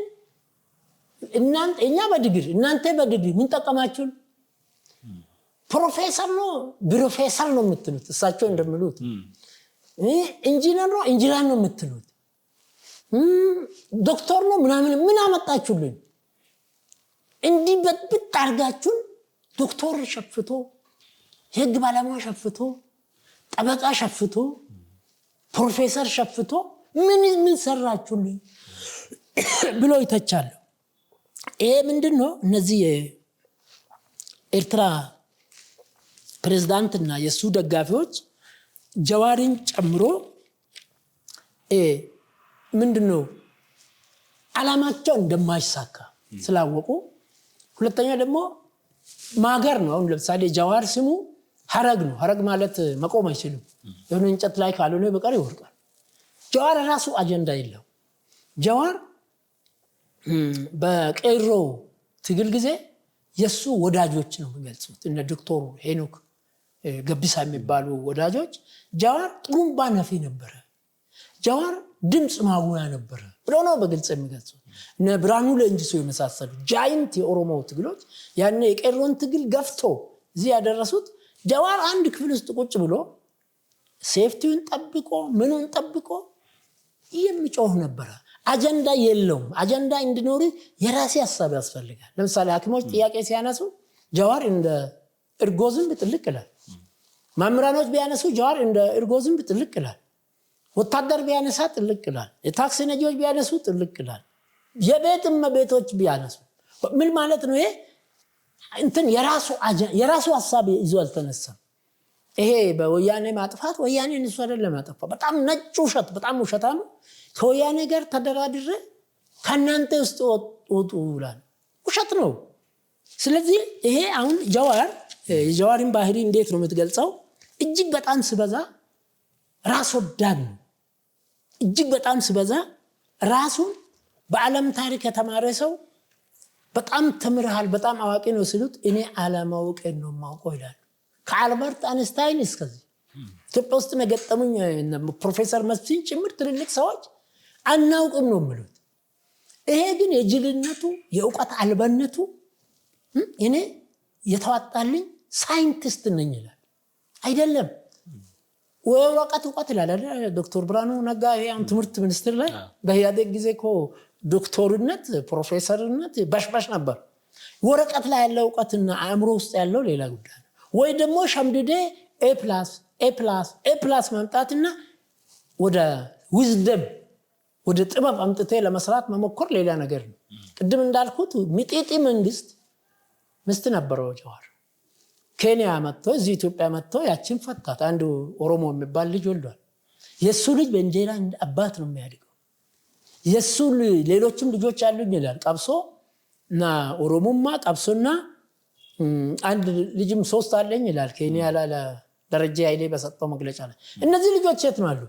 እኛ በድግር እናንተ በድግር ምን ጠቀማችሁን? ፕሮፌሰር ነው ፕሮፌሰር ነው የምትሉት እሳቸው እንደሚሉት፣ ኢንጂነር ነው ኢንጂነር ነው የምትሉት፣ ዶክተር ነው ምናምን ምን አመጣችሁልን? እንዲህ በጣርጋችሁን ዶክተር ሸፍቶ የህግ ባለሙያ ሸፍቶ ጠበቃ ሸፍቶ ፕሮፌሰር ሸፍቶ ምን ሰራችሁልን ብሎ ይተቻሉ። ይሄ ምንድነው? እነዚህ የኤርትራ ፕሬዝዳንትና የሱ ደጋፊዎች ጀዋርን ጨምሮ ምንድነው አላማቸው እንደማይሳካ ስላወቁ፣ ሁለተኛ ደግሞ ማገር ነው። አሁን ለምሳሌ ጀዋር ስሙ ሐረግ ነው። ሐረግ ማለት መቆም አይችልም። የሆነ እንጨት ላይ ካልሆነ በቀር ይወርቃል። ጀዋር ራሱ አጀንዳ የለው። ጀዋር በቄሮ ትግል ጊዜ የሱ ወዳጆች ነው የሚገልጹት። እነ ዶክተር ሄኖክ ገቢሳ የሚባሉ ወዳጆች ጀዋር ጥሩምባ ነፊ ነበረ፣ ጀዋር ድምፅ ማጉያ ነበረ ብሎ ነው በግልጽ የሚገልጹት። እነ ብርሃኑ ለእንጂሶ የመሳሰሉ ጃይንት የኦሮሞ ትግሎች ያኔ የቄሮን ትግል ገፍቶ እዚህ ያደረሱት ጀዋር አንድ ክፍል ውስጥ ቁጭ ብሎ ሴፍቲውን ጠብቆ ምኑን ጠብቆ የሚጮህ ነበረ። አጀንዳ የለውም። አጀንዳ እንዲኖር የራሴ ሐሳብ ያስፈልጋል። ለምሳሌ ሐኪሞች ጥያቄ ሲያነሱ ጀዋር እንደ እርጎ ዝንብ ጥልቅ ይላል። መምህራኖች ቢያነሱ ጀዋር እንደ እርጎ ዝንብ ጥልቅ ይላል። ወታደር ቢያነሳ ጥልቅ ይላል። የታክሲ ነጂዎች ቢያነሱ ጥልቅ ይላል። የቤት እመቤቶች ቢያነሱ ምን ማለት ነው? ይሄ እንትን የራሱ ሐሳብ ይዞ አልተነሳም። ይሄ በወያኔ ማጥፋት ወያኔ እሱ አይደለም ያጠፋው። በጣም ነጭ ውሸት፣ በጣም ውሸታም። ከወያኔ ጋር ተደራድሬ ከናንተ ውስጥ ወጡ ይላል። ውሸት ነው። ስለዚህ ይሄ አሁን የጀዋርን ባህሪ እንዴት ነው የምትገልጸው? እጅግ በጣም ሲበዛ ራስ ወዳድ ነው። እጅግ በጣም ሲበዛ ራሱን በዓለም ታሪክ የተማረ ሰው በጣም ተምርሃል፣ በጣም አዋቂ ነው ሲሉት እኔ አለማወቄን ነው የማውቀው ይላል። ከአልበርት አንስታይን እስከዚህ ኢትዮጵያ ውስጥ የገጠሙኝ ፕሮፌሰር መስፍን ጭምር ትልልቅ ሰዎች አናውቅም ነው የሚሉት። ይሄ ግን የጅልነቱ የእውቀት አልበነቱ እኔ የተዋጣልኝ ሳይንቲስት ነኝ ይላል። አይደለም ወረቀት እውቀት ይላል አይደል? ዶክተር ብርሃኑ ነጋ ያው ትምህርት ሚኒስትር ላይ በኢህአዴግ ጊዜ እኮ ዶክተርነት ፕሮፌሰርነት ባሽባሽ ነበር። ወረቀት ላይ ያለው እውቀትና አእምሮ ውስጥ ያለው ሌላ ጉዳይ ነው። ወይ ደግሞ ሸምድዴ ኤ+ ማምጣትና ወደ ዊዝደም ወደ ጥበብ አምጥቴ ለመስራት መሞከር ሌላ ነገር ነው። ቅድም እንዳልኩት ሚጢጢ መንግስት ምስት ነበረው ጀዋር። ኬንያ መጥቶ እዚህ ኢትዮጵያ መጥቶ ያችን ፈታት። አንድ ኦሮሞ የሚባል ልጅ ወልዷል። የሱ ልጅ በእንጀራ አባት ነው የሚያድገው። የሱ ሌሎችም ልጆች አሉኝ ይላል። ቀብሶ እና ኦሮሞማ ቀብሶና አንድ ልጅም 3 አለኝ ይላል። ኬንያ ላይ ደረጃ ኃይሌ በሰጠው መግለጫ ላይ እነዚህ ልጆች የት ነው አሉ?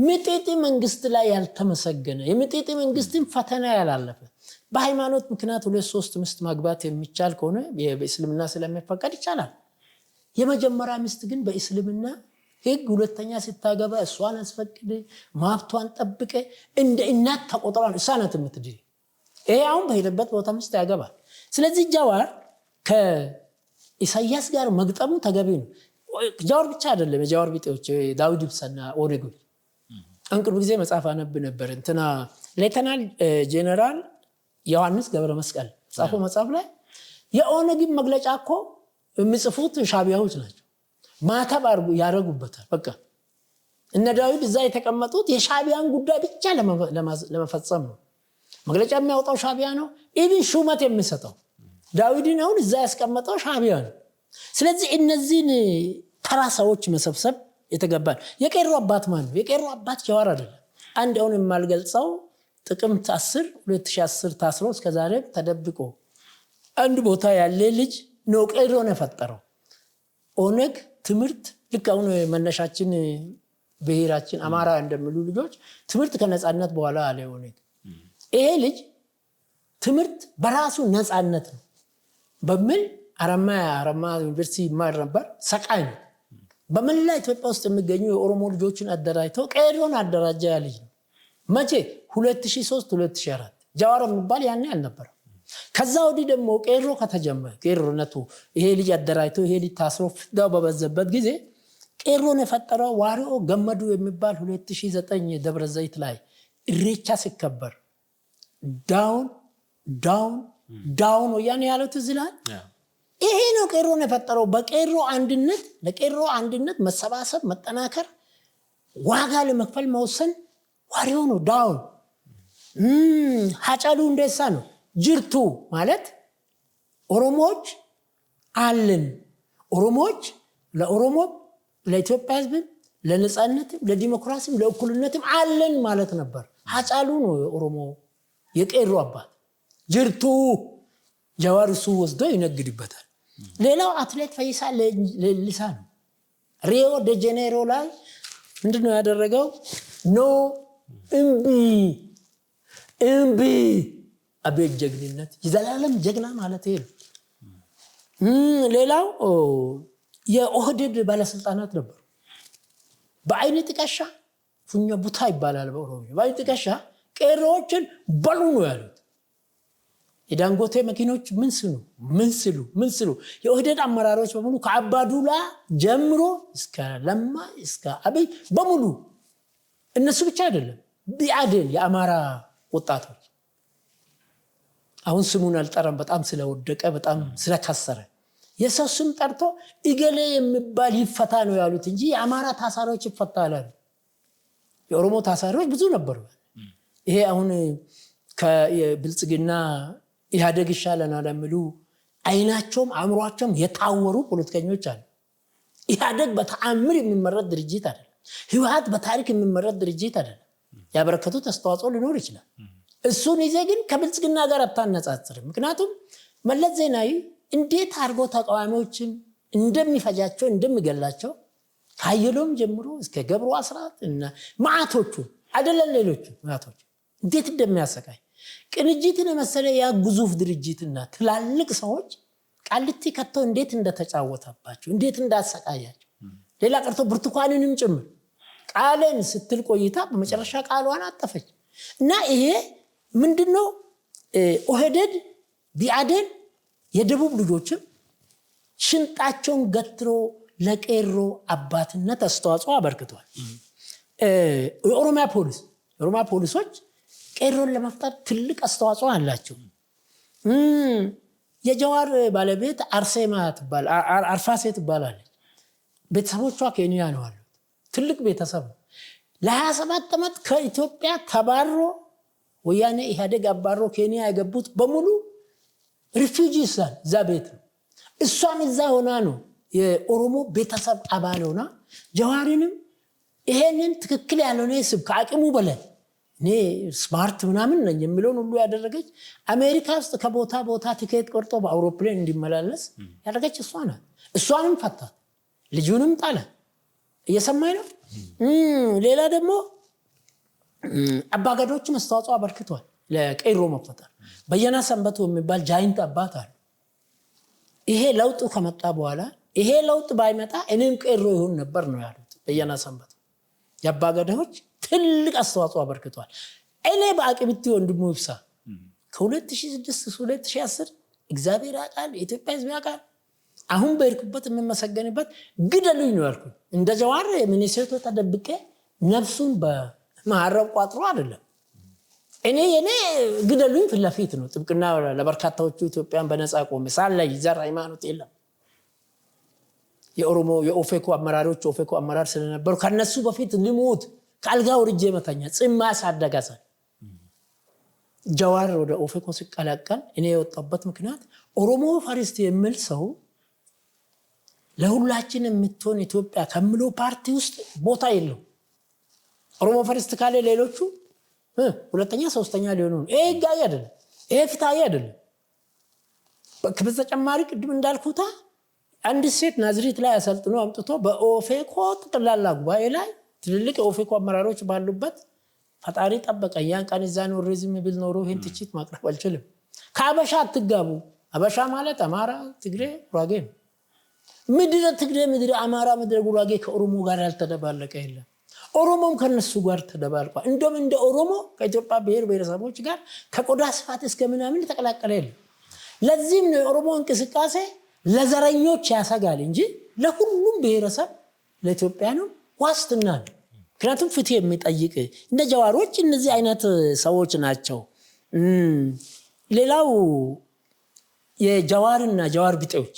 ሚጢጢ መንግስት ላይ ያልተመሰገነ የሚጢጢ መንግስትን ፈተና ያላለፈ በሃይማኖት ምክንያት 2-3 ሚስት ማግባት የሚቻል ከሆነ በእስልምና ስለሚፈቀድ ይቻላል። የመጀመሪያ ሚስት ግን በእስልምና ህግ ሁለተኛ ስታገባ እሷን አስፈቅደ ማብቷን ጠብቀ እንደ እናት ተቆጥራን እሳናት የምትድር። ይሄ አሁን በሄደበት ቦታ ሚስት ያገባል። ስለዚህ ጀዋር ከኢሳያስ ጋር መግጠሙ ተገቢ ነው። ጀዋር ብቻ አይደለም፣ የጀዋር ቢጤዎች ዳውድ ኢብሳና ኦነጎች አንቅርብ ጊዜ መጽሐፍ አነብ ነበር። እንትና ሌተናል ጄኔራል ዮሐንስ ገብረ መስቀል ጻፈው መጽሐፍ ላይ የኦነግ መግለጫ እኮ የሚጽፉት ሻቢያዎች ናቸው። ማተብ ያረጉበታል። በቃ እነ ዳዊት እዛ የተቀመጡት የሻቢያን ጉዳይ ብቻ ለመፈጸም ነው። መግለጫ የሚያወጣው ሻቢያ ነው። ኢቭን ሹመት የሚሰጠው ዳዊትን አሁን እዛ ያስቀመጠው ሻቢያ ነው። ስለዚህ እነዚህን ተራ ሰዎች መሰብሰብ የተገባል። የቄሮ አባት ማን ነው? የቄሮ አባት ጀዋር አይደለም። አንድ አሁን የማልገልጸው ጥቅምት 10 2010 ታስሮ እስከዛሬ ተደብቆ አንድ ቦታ ያለ ልጅ ነው ቄሮን የፈጠረው። ኦነግ ትምህርት ልክ አሁን መነሻችን ብሔራችን አማራ እንደሚሉ ልጆች ትምህርት ከነጻነት በኋላ አለ ኦነግ። ይሄ ልጅ ትምህርት በራሱ ነጻነት ነው በሚል አራማ ዩኒቨርሲቲ ይማር ነበር። ሰቃይ ነው። በመላ ኢትዮጵያ ውስጥ የሚገኙ የኦሮሞ ልጆችን አደራጅተው ቄሮን አደራጃ ያ ልጅ ነው። መቼ 2003 2004 ጃዋር የሚባል ያኔ አልነበረም። ከዛ ወዲህ ደግሞ ቄሮ ከተጀመረ ቄሮነቱ ይሄ ልጅ አደራጅተው ይሄ ልጅ ታስሮ ፍዳው በበዘበት ጊዜ ቄሮን የፈጠረው ዋሪኦ ገመዱ የሚባል 2009 ደብረ ዘይት ላይ ኢሬቻ ሲከበር ዳውን ዳውን ዳውን ወያኔ ያለው ትዝ ይላል። ይሄ ነው ቄሮን የፈጠረው። በቄሮ አንድነት ለቄሮ አንድነት መሰባሰብ መጠናከር ዋጋ ለመክፈል መወሰን ዋሪኦ ነው ዳውን። ሀጫሉ ሁንዴሳ ነው ጅርቱ ማለት ኦሮሞዎች አለን ኦሮሞዎች ለኦሮሞ ለኢትዮጵያ ሕዝብ ለነጻነትም ለዲሞክራሲም ለእኩልነትም አለን ማለት ነበር። ሀጫሉ ነው የኦሮሞ የቄሮ አባት ጅርቱ። ጃዋር እሱ ወስዶ ይነግድበታል። ሌላው አትሌት ፈይሳ ሌሊሳ ነው። ሪዮ ደ ጄኔሮ ላይ ምንድነው ያደረገው? ኖ እምቢ አቤት ጀግንነት! የዘላለም ጀግና ማለት ይሄ ነው። ሌላው የኦህዴድ ባለስልጣናት ነበሩ። በአይነ ጥቅሻ ፉኛ ቡታ ይባላል በኦሮሚያ። በአይነ ጥቅሻ ቄሮዎችን በሉ ነው ያሉት። የዳንጎቴ መኪኖች ምን ስሉ የኦህዴድ አመራሮች በሙሉ ከአባዱላ ጀምሮ እስከ ለማ እስከ አብይ በሙሉ እነሱ ብቻ አይደለም ቢአዴን የአማራ ወጣቶች አሁን ስሙን አልጠራም በጣም ስለወደቀ በጣም ስለከሰረ የሰው ስም ጠርቶ ኢገሌ የሚባል ይፈታ ነው ያሉት እንጂ የአማራ ታሳሪዎች ይፈታሉ። የኦሮሞ ታሳሪዎች ብዙ ነበሩ። ይሄ አሁን ከብልጽግና ኢህአዴግ ይሻለናል የሚሉ አይናቸውም አእምሯቸውም የታወሩ ፖለቲከኞች አሉ። ኢህአዴግ በተአምር የሚመረጥ ድርጅት አይደለም። ህወሓት በታሪክ የሚመረጥ ድርጅት አይደለም። ያበረከቱት አስተዋጽኦ ሊኖር ይችላል። እሱን ይዘ ግን ከብልጽግና ጋር አታነጻጽርም። ምክንያቱም መለስ ዜናዊ እንዴት አድርጎ ተቃዋሚዎችን እንደሚፈጃቸው እንደሚገላቸው ካየሎም ጀምሮ እስከ ገብሩ አስራት እና ማዕቶቹ አይደለም ሌሎቹ ማዕቶቹ እንዴት እንደሚያሰቃይ ቅንጅትን የመሰለ ያ ግዙፍ ድርጅትና ትላልቅ ሰዎች ቃልቲ ከተው እንዴት እንደተጫወተባቸው እንዴት እንዳሰቃያቸው ሌላ ቀርቶ ብርቱካንንም ጭምር ቃልን ስትል ቆይታ በመጨረሻ ቃሏን አጠፈች። እና ይሄ ምንድነው ኦህዴድ ቢአዴን የደቡብ ልጆችም ሽንጣቸውን ገትሮ ለቄሮ አባትነት አስተዋጽኦ አበርክቷል። የኦሮሚያ ፖሊሶች ቄሮን ለመፍጠር ትልቅ አስተዋጽኦ አላቸው። የጀዋር ባለቤት አርፋሴ ትባላለች። ቤተሰቦቿ ኬንያ ነው አሉት። ትልቅ ቤተሰብ ለ27 ዓመት ከኢትዮጵያ ተባሮ ወያኔ ኢህአዴግ አባሮ ኬንያ የገቡት በሙሉ ሪፊውጂስ እዛ ቤት ነው። እሷም እዛ ሆና ነው የኦሮሞ ቤተሰብ አባል ሆና ጀዋሪንም ይሄንን ትክክል ያልሆነ ስብ ከአቅሙ በላይ እኔ ስማርት ምናምን ነኝ የሚለውን ሁሉ ያደረገች አሜሪካ ውስጥ ከቦታ ቦታ ቲኬት ቆርጦ በአውሮፕላን እንዲመላለስ ያደረገች እሷ ናት። እሷንም ፈታት፣ ልጁንም ጣለ። እየሰማኝ ነው። ሌላ ደግሞ አባገዶች አስተዋጽኦ አበርክቷል ለቄሮ መፈጠር። በየና ሰንበቱ የሚባል ጃይንት አባት አለ። ይሄ ለውጡ ከመጣ በኋላ ይሄ ለውጥ ባይመጣ እኔም ቄሮ ይሆን ነበር ነው ያሉት በየና ሰንበቱ። የአባገዶች ትልቅ አስተዋጽኦ አበርክቷል። እኔ በአቅብቲ ወንድሙ ይብሳ ከ2006 2010 እግዚአብሔር ያውቃል፣ የኢትዮጵያ ሕዝብ ያውቃል። አሁን በርኩበት የምመሰገንበት ግደሉኝ ነው ያልኩት። እንደ ጀዋር ሚኒስቴር ተደብቄ ነፍሱን በማረብ ቋጥሮ አይደለም። እኔ ግደሉኝ ፊት ለፊት ነው። ጥብቅና ለበርካታዎቹ ኢትዮጵያን በነፃ ቆመ። ሳላይ ዘር ሃይማኖት የለም። የኦሮሞ የኦፌኮ አመራሮች ኦፌኮ አመራር ስለነበሩ ከነሱ በፊት ልሞት ካልጋ ወርጄ መተኛ ጽማ ሳደጋሰ ጀዋር ወደ ኦፌኮ ሲቀላቀል እኔ የወጣበት ምክንያት ኦሮሞ ፈርስት የሚል ሰው ለሁላችን የምትሆን ኢትዮጵያ ከምሎ ፓርቲ ውስጥ ቦታ የለው። ኦሮሞ ፈርስት ካለ ሌሎቹ ሁለተኛ ሶስተኛ ሊሆኑ ነው። ይሄ ህጋዊ አይደለም። ይሄ ፍትሃዊ አይደለም። በተጨማሪ ቅድም እንዳልኩታ አንድ ሴት ናዝሬት ላይ አሰልጥኖ አምጥቶ በኦፌኮ ጠቅላላ ጉባኤ ላይ ትልልቅ የኦፌኮ አመራሮች ባሉበት ፈጣሪ ጠበቀኝ ያን ቀን እዛ ነው ሪዝም ቢል ኖሮ ይሄን ትችት ማቅረብ አልችልም። ከአበሻ አትጋቡ። አበሻ ማለት አማራ፣ ትግሬ፣ ጉራጌ ነው። ምድረ ትግሬ፣ ምድረ አማራ፣ ምድረ ጉራጌ ከኦሮሞ ጋር ያልተደባለቀ የለም። ኦሮሞም ከነሱ ጋር ተደባልቋል። እንደውም እንደ ኦሮሞ ከኢትዮጵያ ብሔር ብሔረሰቦች ጋር ከቆዳ ስፋት እስከ ምናምን ተቀላቀለ የለም። ለዚህም ነው የኦሮሞ እንቅስቃሴ ለዘረኞች ያሰጋል እንጂ ለሁሉም ብሔረሰብ ለኢትዮጵያ ነው ዋስትና ነው። ምክንያቱም ፍትህ የሚጠይቅ እንደ ጀዋሮች እነዚህ አይነት ሰዎች ናቸው። ሌላው የጀዋርና ጀዋር ቢጤዎች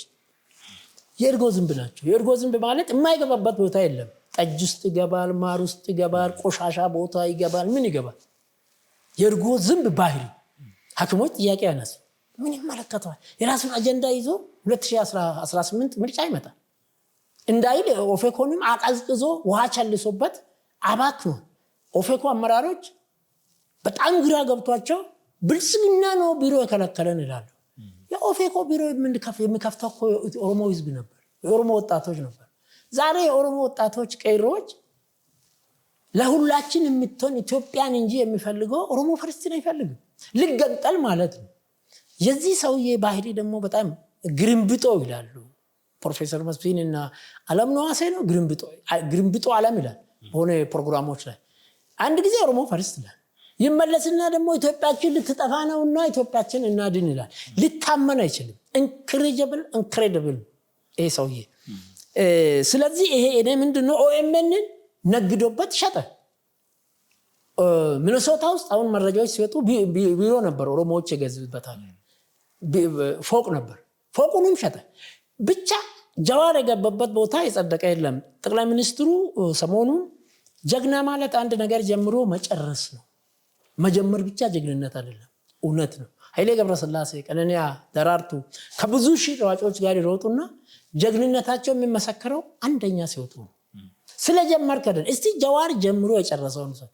የእርጎ ዝንብ ናቸው። የእርጎ ዝንብ ማለት የማይገባበት ቦታ የለም። ጠጅ ውስጥ ይገባል፣ ማር ውስጥ ይገባል፣ ቆሻሻ ቦታ ይገባል። ምን ይገባል? የእርጎ ዝንብ ባህሪ ሐኪሞች ጥያቄ ያነሱ ምን ይመለከተዋል? የራሱን አጀንዳ ይዞ 2018 ምርጫ ይመጣል እንዳይል ኦፌኮንም አቀዝቅዞ ውሃ ቸልሶበት አባክኗል። ኦፌኮ አመራሮች በጣም ግራ ገብቷቸው ብልጽግና ነው ቢሮ የከለከለን ይላሉ። የኦፌኮ ቢሮ የሚከፍተው እኮ ኦሮሞ ህዝብ ነበር፣ የኦሮሞ ወጣቶች ነበር። ዛሬ የኦሮሞ ወጣቶች ቀይሮች ለሁላችን የምትሆን ኢትዮጵያን እንጂ የሚፈልገው ኦሮሞ ፈርስትን አይፈልግም። ልገንጠል ማለት ነው። የዚህ ሰውዬ ባህሪ ደግሞ በጣም ግርምብጦ ይላሉ ፕሮፌሰር መስፍን እና አለም ነዋሴ ነው። ግርምብጦ አለም ይላል በሆነ ፕሮግራሞች ላይ። አንድ ጊዜ ኦሮሞ ፈርስት ይላል፣ ይመለስና ደግሞ ኢትዮጵያችን ልትጠፋ ነውና ኢትዮጵያችን እናድን ይላል። ሊታመን አይችልም። ኢንክሬዲብል ይሄ ሰውዬ። ስለዚህ ይሄ እኔ ምንድነው ኦኤምኤንን ነግዶበት ሸጠ። ሚኒሶታ ውስጥ አሁን መረጃዎች ሲወጡ ቢሮ ነበር ኦሮሞዎች የገዙበታል፣ ፎቅ ነበር። ፎቁንም ሸጠ። ብቻ ጀዋር የገባበት ቦታ የጸደቀ የለም። ጠቅላይ ሚኒስትሩ ሰሞኑን ጀግና ማለት አንድ ነገር ጀምሮ መጨረስ ነው። መጀመር ብቻ ጀግንነት አይደለም፣ እውነት ነው። ኃይሌ ገብረስላሴ፣ ቀነኒያ፣ ደራርቱ ከብዙ ሺህ ሯጮች ጋር ይሮጡና ጀግንነታቸው የሚመሰከረው አንደኛ ሲወጡ ነው። ስለጀመርክ አይደል። እስቲ ጀዋር ጀምሮ የጨረሰው ነው።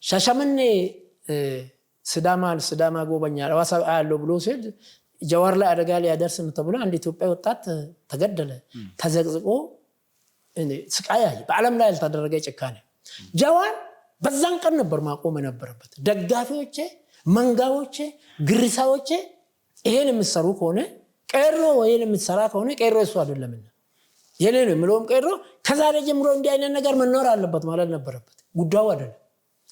ሻሸመኔ ስዳማ ጎበኛል ሐዋሳ ያለው ብሎ ሲል ጀዋር ላይ አደጋ ሊያደርስ ነው ተብሎ አንድ ኢትዮጵያ ወጣት ተገደለ፣ ተዘቅዝቆ ስቃይ ያየ በዓለም ላይ ያልተደረገ ጭካኔ። ጀዋር በዛን ቀን ነበር ማቆም የነበረበት። ደጋፊዎቼ፣ መንጋዎቼ፣ ግሪሳዎቼ ይሄን የምትሰሩ ከሆነ ቀሮ ወይን የምትሰራ ከሆነ ቀሮ እሱ አይደለምና የኔ ነው የምለውም ቀሮ ከዛሬ ጀምሮ እንዲህ አይነት ነገር መኖር አለበት ማለት ነበረበት። ጉዳዩ አይደለም።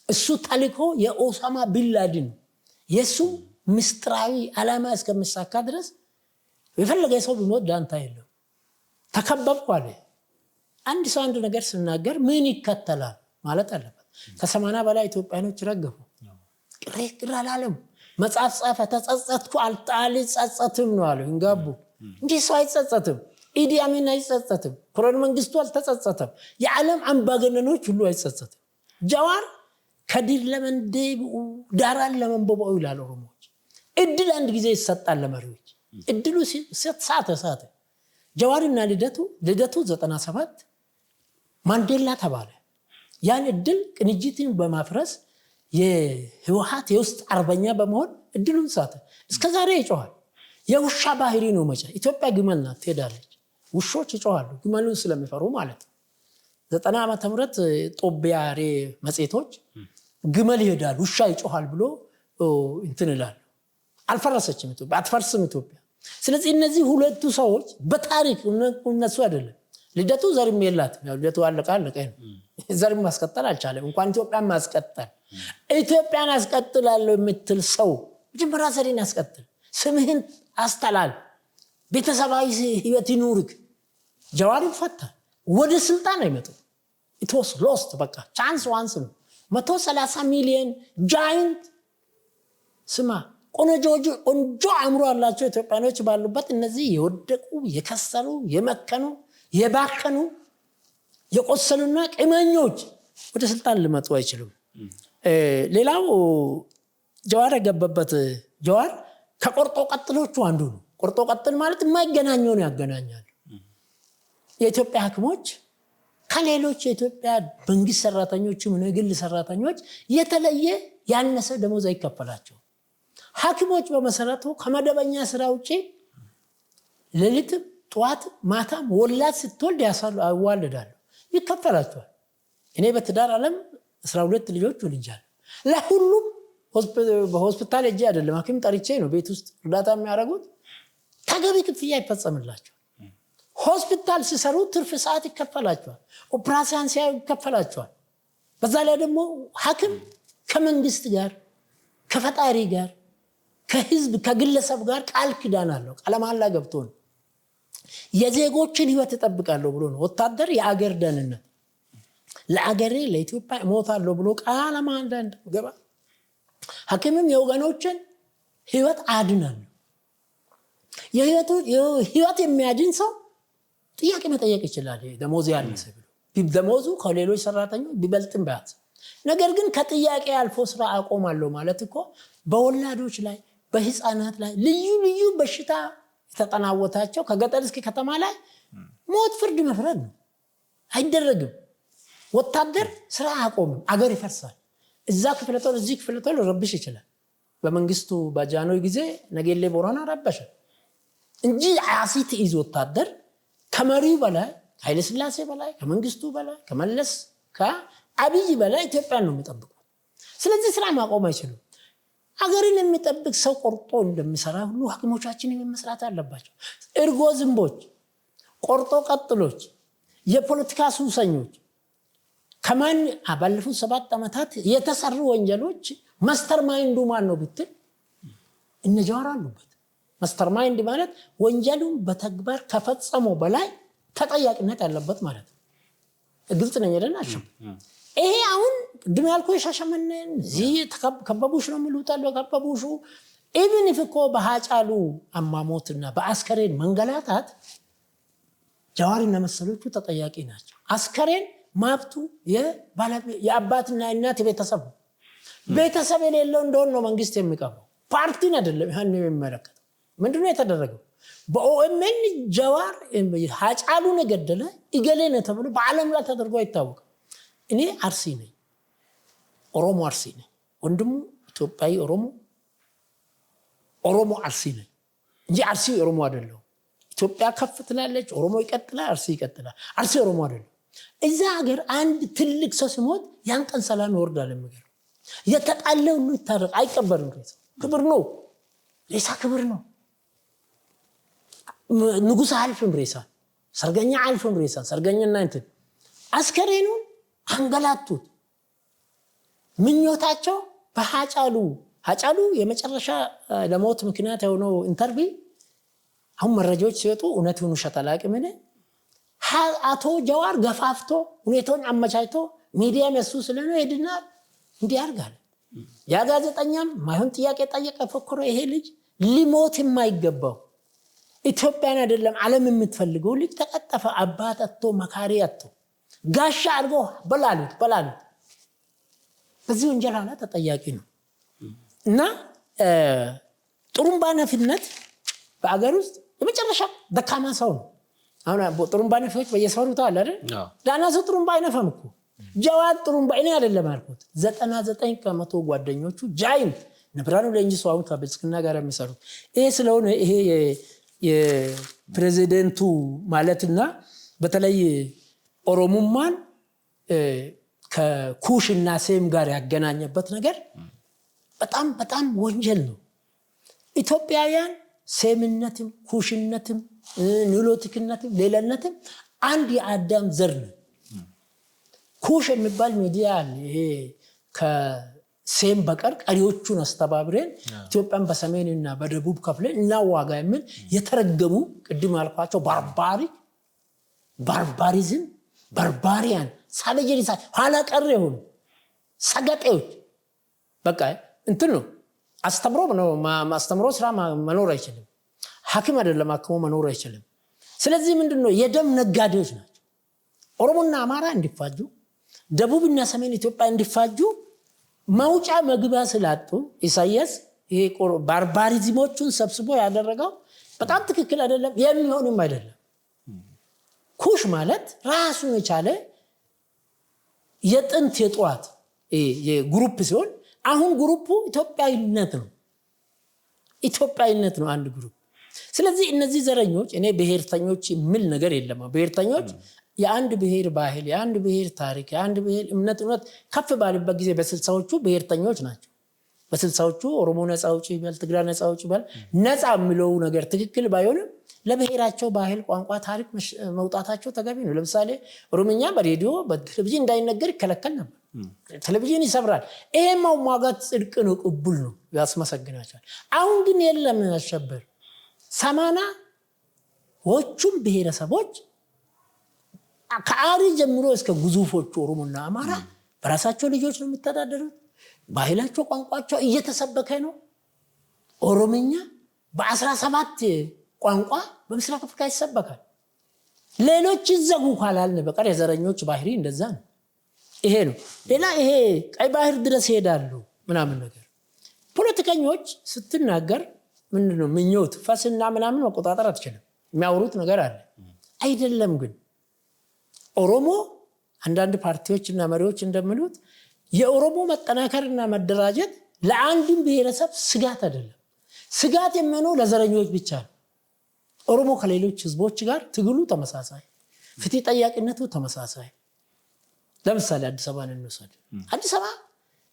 እሱ ታሊኮ የኦሳማ ቢንላደን የሱ ምስጥራዊ ዓላማ እስከሚሳካ ድረስ የፈለገ ሰው ቢሞት ዳንታ የለው። ተከበብኩ አለ። አንድ ሰው አንድ ነገር ሲናገር ምን ይከተላል ማለት አለበት። ከ80 በላይ ኢትዮጵያኖች ረገፉ። ቅሬ አላለም። መጽሐፍ ጻፈ። ተጸጸትኩ አልጸጸትም ነው አለ። እንጋቡ እንዲህ ሰው አይጸጸትም። ኢዲ አሚን አይጸጸትም። ኮሎኔል መንግስቱ አልተጸጸተም። የዓለም አምባገነኖች ሁሉ አይጸጸትም። ጀዋር ከዲር ለመንደብ ዳራን ለመንበባው ይላል ኦሮሞዎች። እድል አንድ ጊዜ ይሰጣል ለመሪዎች። እድሉ ሳተ። ጀዋርና ልደቱ 97 ማንዴላ ተባለ። ያን እድል ቅንጅትን በማፍረስ የህወሓት የውስጥ አርበኛ በመሆን እድሉን ሳተ። እስከዛሬ ይጮሃል። የውሻ ባህሪ ነው መቼ። ኢትዮጵያ ግመል ናት፣ ትሄዳለች። ውሾች ይጮሃሉ ግመሉን ስለሚፈሩ ማለት ነው። 90 ዓመተ ምህረት ጦቢያሬ መጽሔቶች ግመል ይሄዳል ውሻ ይጮሃል ብሎ እንትን ይላል። አልፈረሰችም ኢትዮጵያ፣ አትፈርስም ኢትዮጵያ። ስለዚህ እነዚህ ሁለቱ ሰዎች በታሪክ እነሱ አይደለም። ልደቱ ዘርም የላትም። ያው ልደቱ አለቀ ነው። ዘርም ማስቀጠል አልቻለም። እንኳን ኢትዮጵያን ማስቀጠል ኢትዮጵያን አስቀጥላለሁ የምትል ሰው መጀመሪያ ዘሬን አስቀጥል፣ ስምህን አስተላል፣ ቤተሰባዊ ህይወት ይኑርክ። ጀዋር ፈታ ወደ ስልጣን አይመጡ። ኢትስ ሎስት በቃ ቻንስ ዋንስ ነው። 130 ሚሊዮን ጃይንት ስማ ቆንጆ አእምሮ ያላቸው ኢትዮጵያኖች ባሉበት እነዚህ የወደቁ የከሰሉ የመከኑ የባከኑ የቆሰሉና ቅመኞች ወደ ስልጣን ሊመጡ አይችሉም። ሌላው ጀዋር የገባበት ጀዋር ከቆርጦ ቀጥሎቹ አንዱ ነው። ቆርጦ ቀጥል ማለት የማይገናኘውን ያገናኛል። የኢትዮጵያ ሐኪሞች ከሌሎች የኢትዮጵያ መንግስት ሰራተኞችም የግል ሰራተኞች የተለየ ያነሰ ደሞዝ አይከፈላቸው። ሐኪሞች በመሰረቱ ከመደበኛ ስራ ውጪ ሌሊት ጠዋት ማታም ወላድ ስትወልድ ያዋልዳሉ፣ ይከፈላቸዋል። እኔ በትዳር ዓለም 12 ልጆች ወልጃለሁ። ለሁሉም በሆስፒታል እጄ አይደለም ሐኪም ጠርቼ ነው ቤት ውስጥ እርዳታ የሚያደርጉት። ተገቢ ክፍያ ይፈጸምላቸዋል። ሆስፒታል ሲሰሩ ትርፍ ሰዓት ይከፈላቸዋል። ኦፕራሲያን ሲያዩ ይከፈላቸዋል። በዛ ላይ ደግሞ ሐኪም ከመንግስት ጋር ከፈጣሪ ጋር ከህዝብ ከግለሰብ ጋር ቃል ኪዳን አለው። ቃለ መሃላ ገብቶ ነው የዜጎችን ህይወት እጠብቃለሁ ብሎ ነው። ወታደር የአገር ደህንነት ለአገሬ ለኢትዮጵያ እሞታለሁ ብሎ ቃለ መሃላ ገባ። ሐኪምም የወገኖችን ህይወት አድናለሁ። ህይወት የሚያድን ሰው ጥያቄ መጠየቅ ይችላል። ደሞዝ ያነሰ ብሎ ደሞዙ ከሌሎች ሰራተኞች ቢበልጥም ቢያንስ፣ ነገር ግን ከጥያቄ አልፎ ስራ አቆማለሁ ማለት እኮ በወላዶች ላይ በህፃናት ላይ ልዩ ልዩ በሽታ የተጠናወታቸው ከገጠር እስከ ከተማ ላይ ሞት ፍርድ መፍረድ ነው። አይደረግም። ወታደር ስራ አቆምም፣ አገር ይፈርሳል። እዛ ክፍለ ጦር እዚህ ክፍለ ጦር ረብሽ ይችላል። በመንግስቱ በጃኖይ ጊዜ ነገሌ ቦረና ረበሸ እንጂ አሲት ይዞ ወታደር ከመሪው በላይ ኃይለ ሥላሴ በላይ ከመንግስቱ በላይ ከመለስ ከአብይ በላይ ኢትዮጵያን ነው የሚጠብቁት። ስለዚህ ስራ ማቆም አይችሉም። አገርን የሚጠብቅ ሰው ቆርጦ እንደሚሰራ ሁሉ ሐኪሞቻችንን መስራት አለባቸው። እርጎ ዝንቦች፣ ቆርጦ ቀጥሎች፣ የፖለቲካ ሱሰኞች ከማን ባለፉት 7 ዓመታት የተሰሩ ወንጀሎች ማስተር ማይንዱ ማን ነው ብትል እነ ጃዋር አሉበት። ማስተር ማይንድ ማለት ወንጀሉን በተግባር ከፈጸመው በላይ ተጠያቂነት ያለበት ማለት ነው። ግልጽ ነኝ አይደላችሁ? ይሄ አሁን ድም ያልኩ የሻሸመኔን እዚህ ከበቡሽ ነው የሚሉት አለ ከበቡሹ ኢቭን ኢፍ እኮ በሃጫሉ አሟሟትና በአስከሬን መንገላታት ጃዋርና መሰሎቹ ተጠያቂ ናቸው። አስከሬን ማብቱ የአባትና የእናት ቤተሰብ የሌለው እንደሆነ ነው መንግስት የሚቀበው። ፓርቲን አይደለም ያን የሚመለከተው። ምንድነው የተደረገው? በኦኤምኤን ጃዋር ሃጫሉን የገደለ ኢገሌ ነው ተብሎ በዓለም ላይ ተደርጎ አይታወቅም። እኔ አርሲ ነኝ፣ ኦሮሞ አርሲ ነኝ። ወንድሙ ኢትዮጵያዊ ኦሮሞ አርሲ ነኝ እንጂ አርሲ ኦሮሞ አይደለም። ኢትዮጵያ ከፍ ትላለች፣ ኦሮሞ ይቀጥላል፣ አርሲ ይቀጥላል። አርሲ ኦሮሞ አይደለም። እዛ ሀገር አንድ ትልቅ ሰው ሲሞት ያን ቀን ሰላም ይወርዳል። የሚገርም የተጣለ ሁሉ ይታረቅ፣ አይቀበርም። ክብር ነው፣ ሬሳ ክብር ነው። ንጉስ አልፍም ሬሳ፣ ሰርገኛ አልፍም ሬሳ። ሰርገኛና እንትን አስከሬኑ አንገላቱት። ምኞታቸው ሃጫሉ የመጨረሻ ለሞት ምክንያት የሆነው ኢንተርቪው አሁን መረጃዎች ሲወጡ እውነቱን ውሸት አላውቅም። አቶ ጃዋር ገፋፍቶ ሁኔታውን አመቻችቶ ሚዲያም የሱ ስለሆነ ሄድና እንዲህ ያርጋል። ያ ጋዜጠኛም ማይሆን ጥያቄ ጠየቀ፣ ፈክሮ ይሄ ልጅ ሊሞት የማይገባው ኢትዮጵያን አይደለም ዓለም የምትፈልገው ልጅ ተቀጠፈ። አባት አጥቶ መካሪ አጥቶ ጋሻ አድርጎ በላሉት። በዚህ ወንጀል ኋላ ተጠያቂ ነው እና ጥሩምባ ነፊነት በአገር ውስጥ የመጨረሻ ደካማ ሰው ነው። አሁን ጥሩምባ ነፊዎች በየሰፈሩ ታለ አይደል? ዳና ሰው ጥሩምባ አይነፋም እኮ። ጃዋር ጥሩምባ እኔ አይደለም አልኩት። 99% ጓደኞቹ ጃይንት ነብራኑ ለእንጂ ሰው አሁን ከብልጽግና ጋር የሚሰሩት ይሄ ስለሆነ ይሄ የፕሬዚደንቱ ማለትና በተለይ ኦሮሞማን ከኩሽና ሴም ጋር ያገናኘበት ነገር በጣም ወንጀል ነው። ኢትዮጵያውያን ሴምነትም ኩሽነትም ኒሎቲክነትም ሌላነትም አንድ የአዳም ዘር ነው። ኩሽ የሚባል ሚዲያ አለ። ይሄ ከሴም በቀር ቀሪዎቹን አስተባብረን ኢትዮጵያን በሰሜንና በደቡብ ከፍለን እናዋጋ የሚል የተረገሙ ቅድም ያልኳቸው ባርባሪዝም ባርባሪያን ሳበጀሪሳ ኋላ ቀር የሆኑ ሰገጤዎች በቃ እንትን ነው። አስተምሮ ስራ መኖር አይችልም። ሐኪም አይደለም አክሞ መኖር አይችልም። ስለዚህ ምንድነው የደም ነጋዴዎች ናቸው። ኦሮሞና አማራ እንዲፋጁ፣ ደቡብና ሰሜን ኢትዮጵያ እንዲፋጁ መውጫ መግቢያ ስላጡ ኢሳያስ ይሄ ባርባሪዝሞቹን ሰብስቦ ያደረገው በጣም ትክክል አይደለም፣ የሚሆንም አይደለም። ኩሽ ማለት ራሱን የቻለ የጥንት የጠዋት የግሩፕ ሲሆን አሁን ግሩፑ ኢትዮጵያዊነት ነው አንድ ግሩፕ። ስለዚህ እነዚህ ዘረኞች እኔ ብሔርተኞች የሚል ነገር የለም። ብሔርተኞች የአንድ ብሔር ባህል፣ የአንድ ብሔር ታሪክ፣ የአንድ ብሔር እምነት ከፍ ባለበት ጊዜ በ60ዎቹ ብሔርተኞች ናቸው። በ60ዎቹ ኦሮሞ ነፃ አውጪ ይበል፣ ትግራይ ነፃ አውጪ ይበል፣ ነፃ የሚለው ነገር ትክክል ባይሆንም ለብሔራቸው ባህል፣ ቋንቋ፣ ታሪክ መውጣታቸው ተገቢ ነው። ለምሳሌ ኦሮምኛ በሬዲዮ በቴሌቪዥን እንዳይነገር ይከለከል ነበር። ቴሌቪዥን ይሰብራል። ይሄም ማዋጋት ጽድቅ ነው፣ ቅቡል ነው፣ ያስመሰግናቸዋል። አሁን ግን የለም አሸበር 80ዎቹም ብሔረሰቦች ከአሪ ጀምሮ እስከ ግዙፎቹ ኦሮሞና አማራ በራሳቸው ልጆች ነው የሚተዳደሩት። ባህላቸው፣ ቋንቋቸው እየተሰበከ ነው። ኦሮምኛ በ17 ቋንቋ በምስራቅ አፍሪካ ይሰበካል። ሌሎች ይዘጉ ካላልን በቀር የዘረኞች ባህሪ እንደዛ ነው። ይሄ ነው። ሌላ ይሄ ቀይ ባህር ድረስ ይሄዳሉ ምናምን ነገር ፖለቲከኞች ስትናገር ምንድነው ምኞት ፈስና ምናምን መቆጣጠር አትችልም። የሚያወሩት ነገር አለ አይደለም። ግን ኦሮሞ አንዳንድ ፓርቲዎችና መሪዎች እንደሚሉት የኦሮሞ መጠናከርና መደራጀት ለአንድም ብሔረሰብ ስጋት አይደለም። ስጋት የሚሆነው ለዘረኞች ብቻ ነው። ኦሮሞ ከሌሎች ህዝቦች ጋር ትግሉ ተመሳሳይ፣ ፍትህ ጠያቂነቱ ተመሳሳይ። ለምሳሌ አዲስ አበባን እንውሰድ። አዲስ አበባ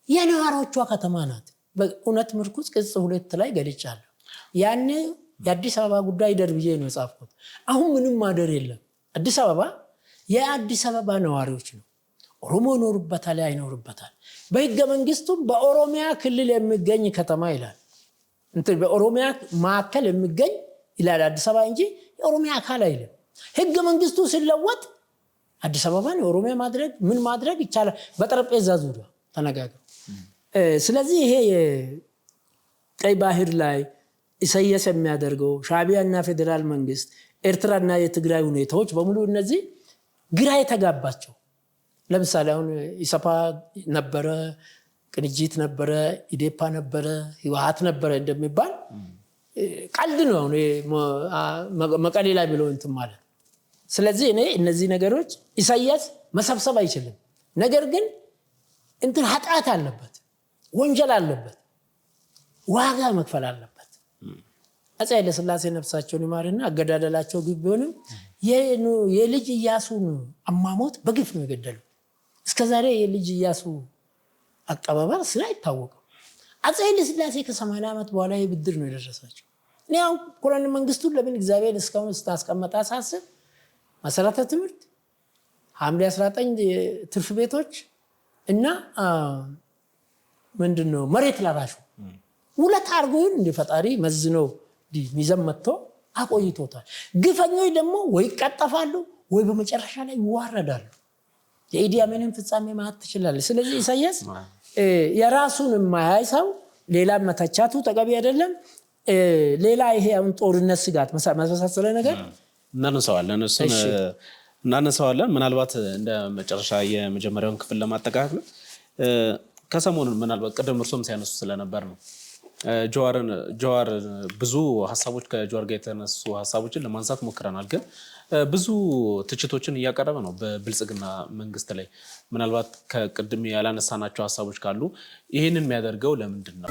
የነዋሪዎቿ ከተማ ናት። በእውነት ምርኩዝ ቅጽ 2 ላይ ገልጫለሁ። ያኔ የአዲስ አበባ ጉዳይ ደርብዬ ነው የጻፍኩት። አሁን ምንም ማደር የለም። አዲስ አበባ የአዲስ አበባ ነዋሪዎች ነው። ኦሮሞ ይኖርበታል፣ አይኖርበታል። በህገ መንግስቱም በኦሮሚያ ክልል የሚገኝ ከተማ ይላል። በኦሮሚያ ማዕከል የሚገኝ ይላል አዲስ አበባ እንጂ የኦሮሚያ አካል አይልም። ህገ መንግስቱ ሲለወጥ አዲስ አበባን የኦሮሚያ ማድረግ ምን ማድረግ ይቻላል? በጠረጴዛ ዙሪያ ተነጋግረው። ስለዚህ ይሄ ቀይ ባህር ላይ ኢሳያስ የሚያደርገው ሻዕቢያና ፌደራል መንግስት፣ ኤርትራና የትግራይ ሁኔታዎች በሙሉ እነዚህ ግራ የተጋባቸው። ለምሳሌ አሁን ኢሰፓ ነበረ፣ ቅንጅት ነበረ፣ ኢዴፓ ነበረ፣ ህወሓት ነበረ እንደሚባል ቀልድ ነው መቀሌ ላይ ብሎ እንትን ማለት። ስለዚህ እኔ እነዚህ ነገሮች ኢሳያስ መሰብሰብ አይችልም። ነገር ግን እንትን ኃጢአት አለበት፣ ወንጀል አለበት፣ ዋጋ መክፈል አለበት። አፄ ኃይለ ሥላሴ ነፍሳቸውን ይማርና አገዳደላቸው ግብ ቢሆንም የልጅ ኢያሱን አሟሟት በግፍ ነው የገደሉ። እስከዛሬ የልጅ ኢያሱ አቀባበር ስራ አይታወቅም። አፄ ኃይለ ሥላሴ ከ80 ዓመት በኋላ የብድር ነው የደረሳቸው። እኔ አሁን ኮሎኔል መንግስቱን ለምን እግዚአብሔር እስካሁን ስታስቀመጣ ሳስብ መሰረተ ትምህርት፣ ሐምሌ 19 ትርፍ ቤቶች እና ምንድነው መሬት ላራሹ ሁለት አርጎን እንደፈጣሪ መዝነው ሚዘም መጥቶ አቆይቶታል። ግፈኞች ደግሞ ወይ ቀጠፋሉ ወይ በመጨረሻ ላይ ይዋረዳሉ። የኢዲ አሚንን ፍጻሜ ማለት ትችላል። ስለዚህ ኢሳያስ የራሱን የማያይ ሰው ሌላ መተቻቱ ተገቢ አይደለም። ሌላ ይሄ አሁን ጦርነት ስጋት መሳሰለ ነገር እናነሳዋለን። ምናልባት እንደ መጨረሻ የመጀመሪያውን ክፍል ለማጠቃለል ከሰሞኑን ምናልባት ቀደም እርሶም ሲያነሱ ስለነበር ነው ጀዋር ብዙ ሀሳቦች ከጀዋር ጋር የተነሱ ሀሳቦችን ለማንሳት ሞክረናል። ግን ብዙ ትችቶችን እያቀረበ ነው በብልጽግና መንግስት ላይ። ምናልባት ከቅድም ያላነሳናቸው ሀሳቦች ካሉ ይህንን የሚያደርገው ለምንድን ነው?